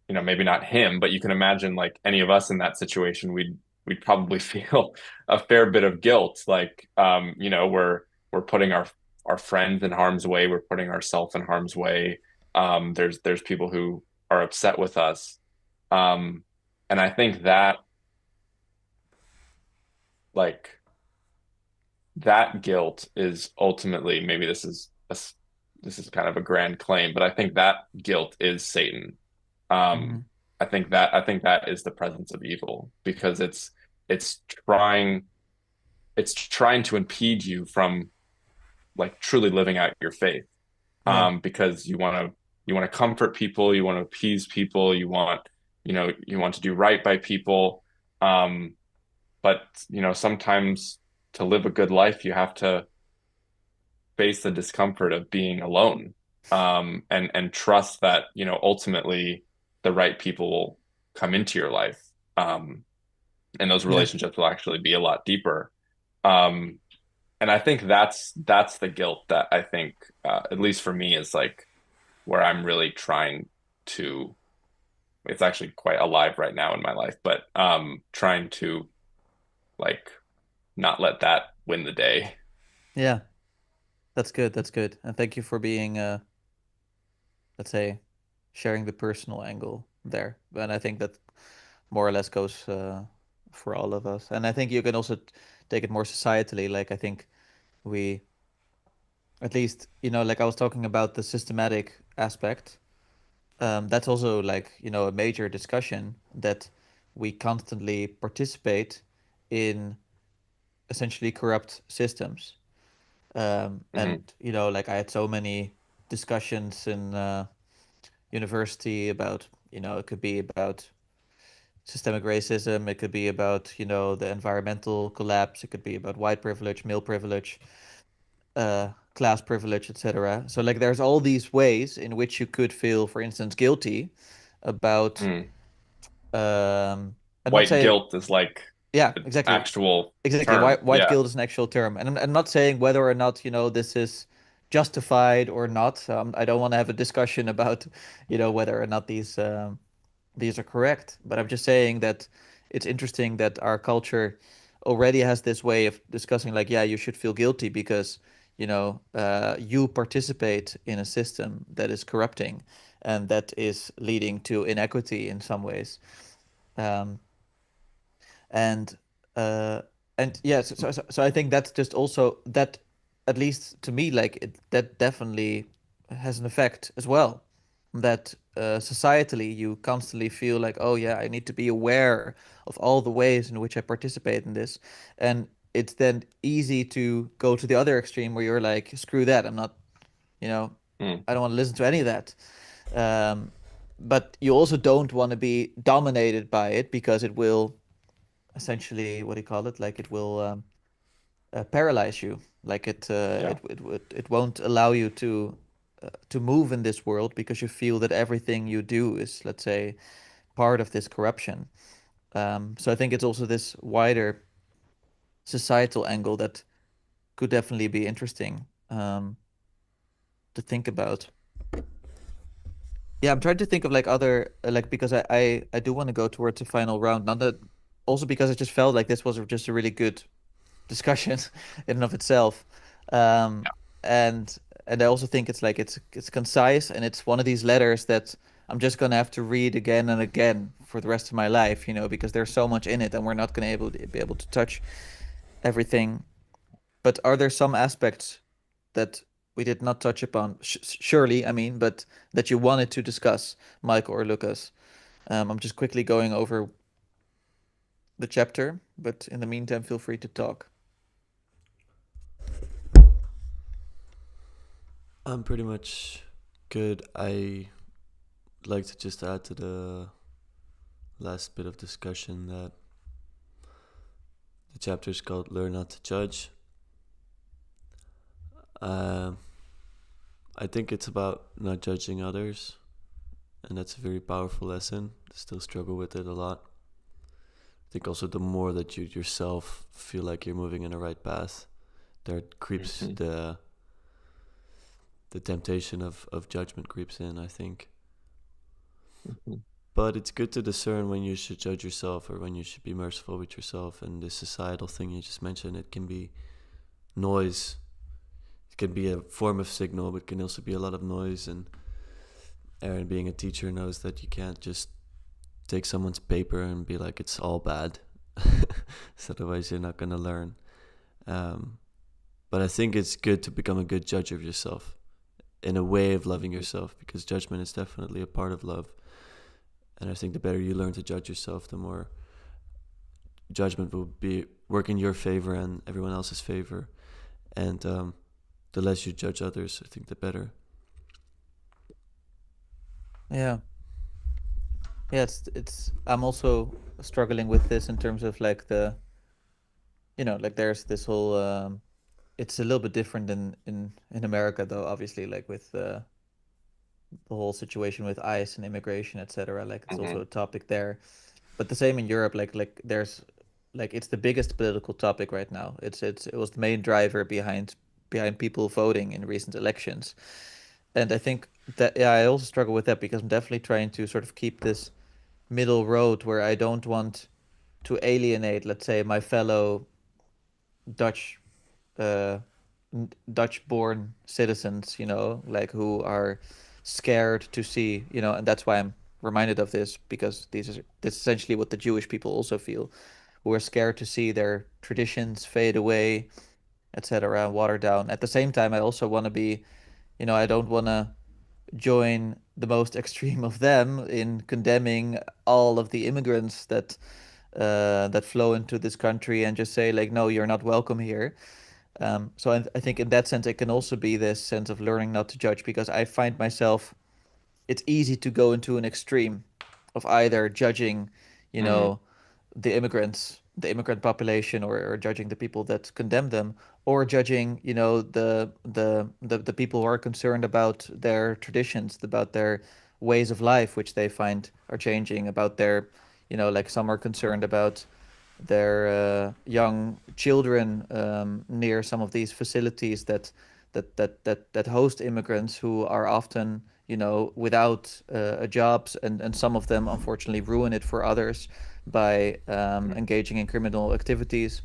maybe not him, but you can imagine like any of us in that situation, we'd probably feel a fair bit of guilt. Like, we're putting our friends in harm's way. We're putting ourselves in harm's way. There's people who are upset with us. Um, and I think that like that guilt is ultimately, maybe this is kind of a grand claim, but I think that guilt is Satan. Um, hmm, I think that is the presence of evil, because it's trying it's trying to impede you from like truly living out your faith. yeah, Because you want to comfort people, you want to appease people, you want to do right by people. Um, but sometimes to live a good life, you have to face the discomfort of being alone, and trust that ultimately the right people will come into your life, and those yeah, relationships will actually be a lot deeper. um, and I think that's the guilt that I think, at least for me, is like where I'm really trying to, it's actually quite alive right now in my life, but trying to like not let that win the day. Yeah, that's good. That's good. And thank you for being, let's say, sharing the personal angle there. And I think that more or less goes for all of us. And I think you can also take it more societally. Like I think we, at least, like I was talking about the systematic aspect. That's also like, a major discussion that we constantly participate in essentially corrupt systems. Hmm. And, like I had so many discussions in university about, it could be about systemic racism, it could be about, the environmental collapse, it could be about white privilege, male privilege, class privilege, etc. So like there's all these ways in which you could feel, for instance, guilty about Mm. I'm not White saying, guilt is like yeah, the exactly. actual Exactly. term. White Yeah. guilt is an actual term. And I'm not saying whether or not, this is justified or not. I don't want to have a discussion about, whether or not these are correct. But I'm just saying that it's interesting that our culture already has this way of discussing, like, yeah, you should feel guilty because, you participate in a system that is corrupting and that is leading to inequity in some ways. Um, and uh and yeah, so I think that's just also that, at least to me, like that definitely has an effect as well, that societally you constantly feel like, oh yeah, I need to be aware of all the ways in which I participate in this. And it's then easy to go to the other extreme where you're like, screw that, I'm not, you know Mm. I don't want to listen to any of that. um but you also don't want to be dominated by it because it will essentially, what do you call it? Like it will paralyze you. Like Yeah. it won't allow you to move in this world because you feel that everything you do is, let's say, part of this corruption. So I think it's also this wider societal angle that could definitely be interesting to think about. Yeah, I'm trying to think of like other like, because I do want to go towards the final round. Not that, also because I just felt like this was just a really good discussion in and of itself. Um, and I also think it's like it's concise, and it's one of these letters that I'm just gonna have to read again and again for the rest of my life, because there's so much in it, and we're not gonna be able to touch everything. But are there some aspects that we did not touch upon? Surely, I mean, but that you wanted to discuss, Mike or Lucas? I'm just quickly going over the chapter, but in the meantime, feel free to talk. I'm pretty much good. I like to just add to the last bit of discussion that the chapter is called Learn Not to Judge. Um, I think it's about not judging others, and that's a very powerful lesson. I still struggle with it a lot. I think also the more that you yourself feel like you're moving in the right path, there creeps Mhm. the temptation of judgment creeps in, I think. Mhm. But it's good to discern when you should judge yourself or when you should be merciful with yourself. And this societal thing you just mentioned, it can be noise. It can be a form of signal, but it can also be a lot of noise. And Aaron, being a teacher, knows that you can't just take someone's paper and be like, it's all bad. So otherwise, you're not going to learn. But I think it's good to become a good judge of yourself in a way of loving yourself, because judgment is definitely a part of love. And I think the better you learn to judge yourself, the more judgment will be work in your favor and everyone else's favor. And the less you judge others, I think the better. Yeah. Yeah, it's I'm also struggling with this in terms of like like there's this whole it's a little bit different in America though, obviously, like with the whole situation with ICE and immigration, etc. Like it's also Mhm. a topic there. But the same in Europe, like there's like it's the biggest political topic right now. It was the main driver behind people voting in recent elections. And I think that, yeah, I also struggle with that because I'm definitely trying to sort of keep this middle road where I don't want to alienate, let's say, my fellow Dutch uh, Dutch-born citizens, like who are scared to see, and that's why I'm reminded of this because this is essentially what the Jewish people also feel, who are scared to see their traditions fade away, etc., watered down. At the same time, I also want to be, I don't want to join the most extreme of them in condemning all of the immigrants that flow into this country and just say like, no, you're not welcome here. So I think in that sense, it can also be this sense of learning not to judge because I find myself, it's easy to go into an extreme of either judging, you Hmm. know, the immigrant population, or judging the people that condemn them, or judging, the people who are concerned about their traditions, about their ways of life, which they find are changing, about their, like some are concerned about their young children near some of these facilities that host immigrants who are often, without jobs, and some of them unfortunately ruin it for others by engaging in criminal activities,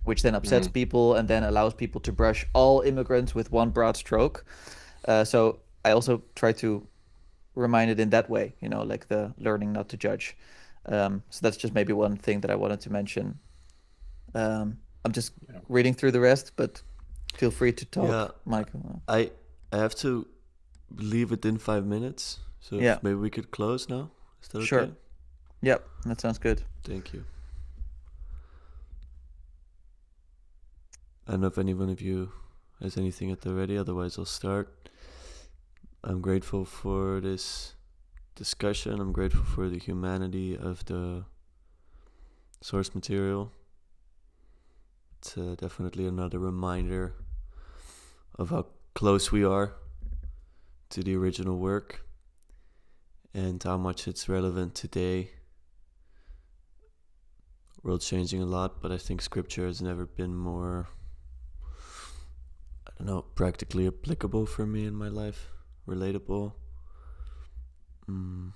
which then upsets Hmm. people and then allows people to brush all immigrants with one broad stroke. So I also try to remind it in that way, like the learning not to judge. So that's just maybe one thing that I wanted to mention. I'm just Yeah. reading through the rest, but feel free to Yeah, talk, Michael. I I have to leave within 5 minutes, so Yeah, if maybe we could close now. Is that sure. okay? Yep, that sounds good. Thank you. I don't know if any one of you has anything at the ready, otherwise I'll start. I'm grateful for this discussion. I'm grateful for the humanity of the source material. It's definitely another reminder of how close we are to the original work and how much it's relevant today. World's changing a lot, but I think scripture has never been more, I don't know, practically applicable for me in my life. Relatable. Mm,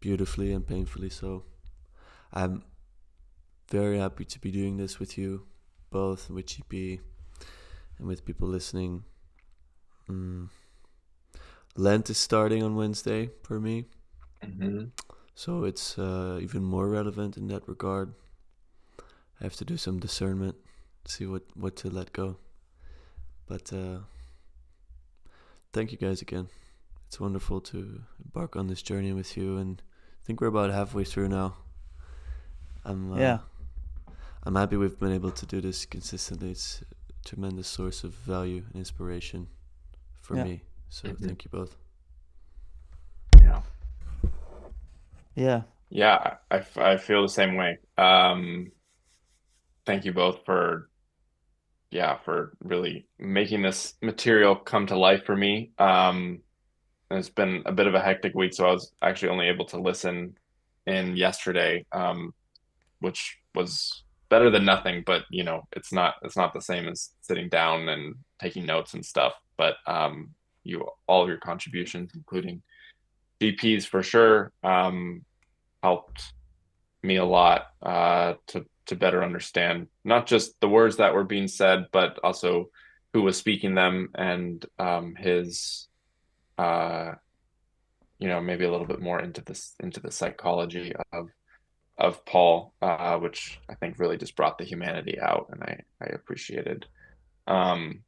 beautifully and painfully so. I'm very happy to be doing this with you, both with GP and with people listening. Mm. Lent is starting on Wednesday for me, Hmm. so it's even more relevant in that regard. I have to do some discernment, see what to let go. But thank you guys again. It's wonderful to embark on this journey with you, and I think we're about halfway through now. I'm uh, Yeah, I'm happy we've been able to do this consistently. It's a tremendous source of value and inspiration for yeah, me. So Hmm. thank you both. Yeah. yeah, Yeah, I feel the same way. Thank you both for, yeah, for really making this material come to life for me. And it's been a bit of a hectic week, so I was actually only able to listen in yesterday, which was better than nothing, but it's not the same as sitting down and taking notes and stuff. But all of your contributions, including DP's for sure, helped me a lot to better understand not just the words that were being said, but also who was speaking them, and his maybe a little bit more into the psychology of Paul, which I think really just brought the humanity out, and I appreciated. Um,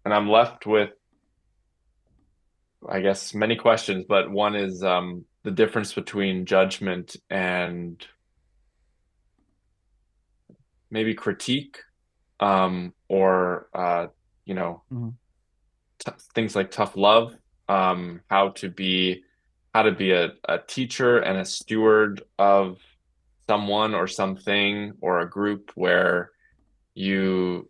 and I'm left with, I guess, many questions, but one is the difference between judgment and maybe critique, or you know, mhm, things like tough love, how to be a teacher and a steward of someone or something or a group where you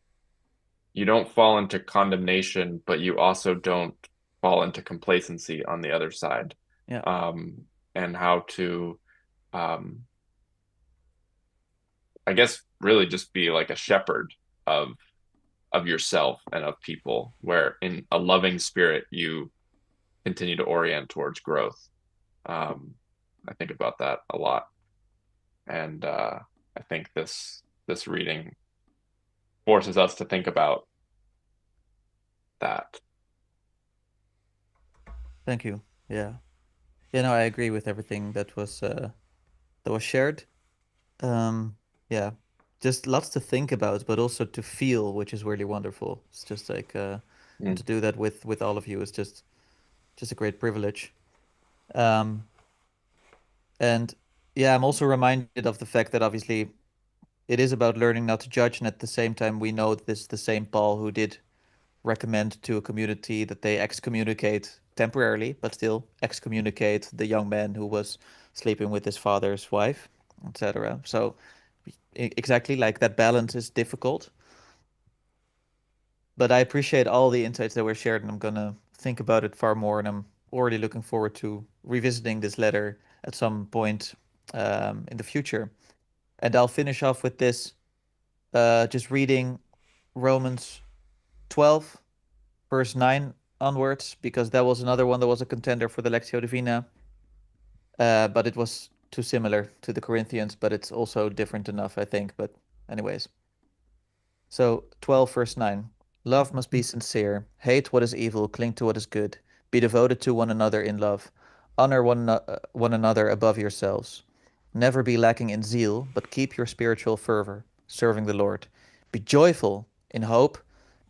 you don't fall into condemnation, but you also don't fall into complacency on the other side. yeah, Um, and how to, um, I guess, really just be like a shepherd of of yourself and of people, where in a loving spirit you continue to orient towards growth. I think about that a lot, and I think this reading forces us to think about that. Thank you. Yeah. Yeah, no, I agree with everything that was shared. Yeah. Just lots to think about, but also to feel, which is really wonderful. It's just like and to Mm. do that with all of you is just a great privilege. Um, and yeah, I'm also reminded of the fact that obviously it is about learning not to judge, and at the same time, we know this is the same Paul who did recommend to a community that they excommunicate temporarily, but still excommunicate the young man who was sleeping with his father's wife, etc. So exactly like that balance is difficult, but I appreciate all the insights that were shared, and I'm gonna think about it far more, and I'm already looking forward to revisiting this letter at some point in the future. And I'll finish off with this, just reading Romans 12 verse 9 onwards, because that was another one that was a contender for the Lectio Divina, but it was too similar to the Corinthians, but it's also different enough, I think. But, anyways, so 12 verse 9. Love must be sincere, hate what is evil, cling to what is good, be devoted to one another in love, honor one another above yourselves. Never be lacking in zeal, but keep your spiritual fervor, serving the Lord. Be joyful in hope,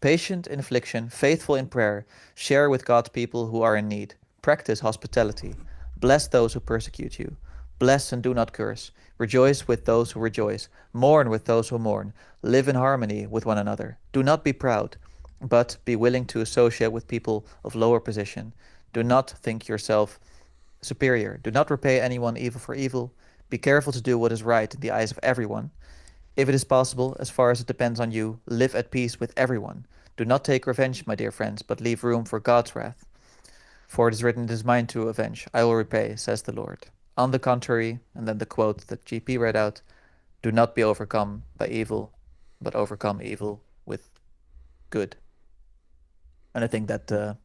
patient in affliction, faithful in prayer. Share with God's people who are in need. Practice hospitality. Bless those who persecute you. Bless and do not curse. Rejoice with those who rejoice. Mourn with those who mourn. Live in harmony with one another. Do not be proud, but be willing to associate with people of lower position. Do not think yourself superior. Do not repay anyone evil for evil. Be careful to do what is right in the eyes of everyone. If it is possible, as far as it depends on you, live at peace with everyone. Do not take revenge, my dear friends, but leave room for God's wrath. For it is written, "It is mine to avenge. I will repay, says the Lord." On the contrary, and then the quote that GP read out, do not be overcome by evil, but overcome evil with good. And I think that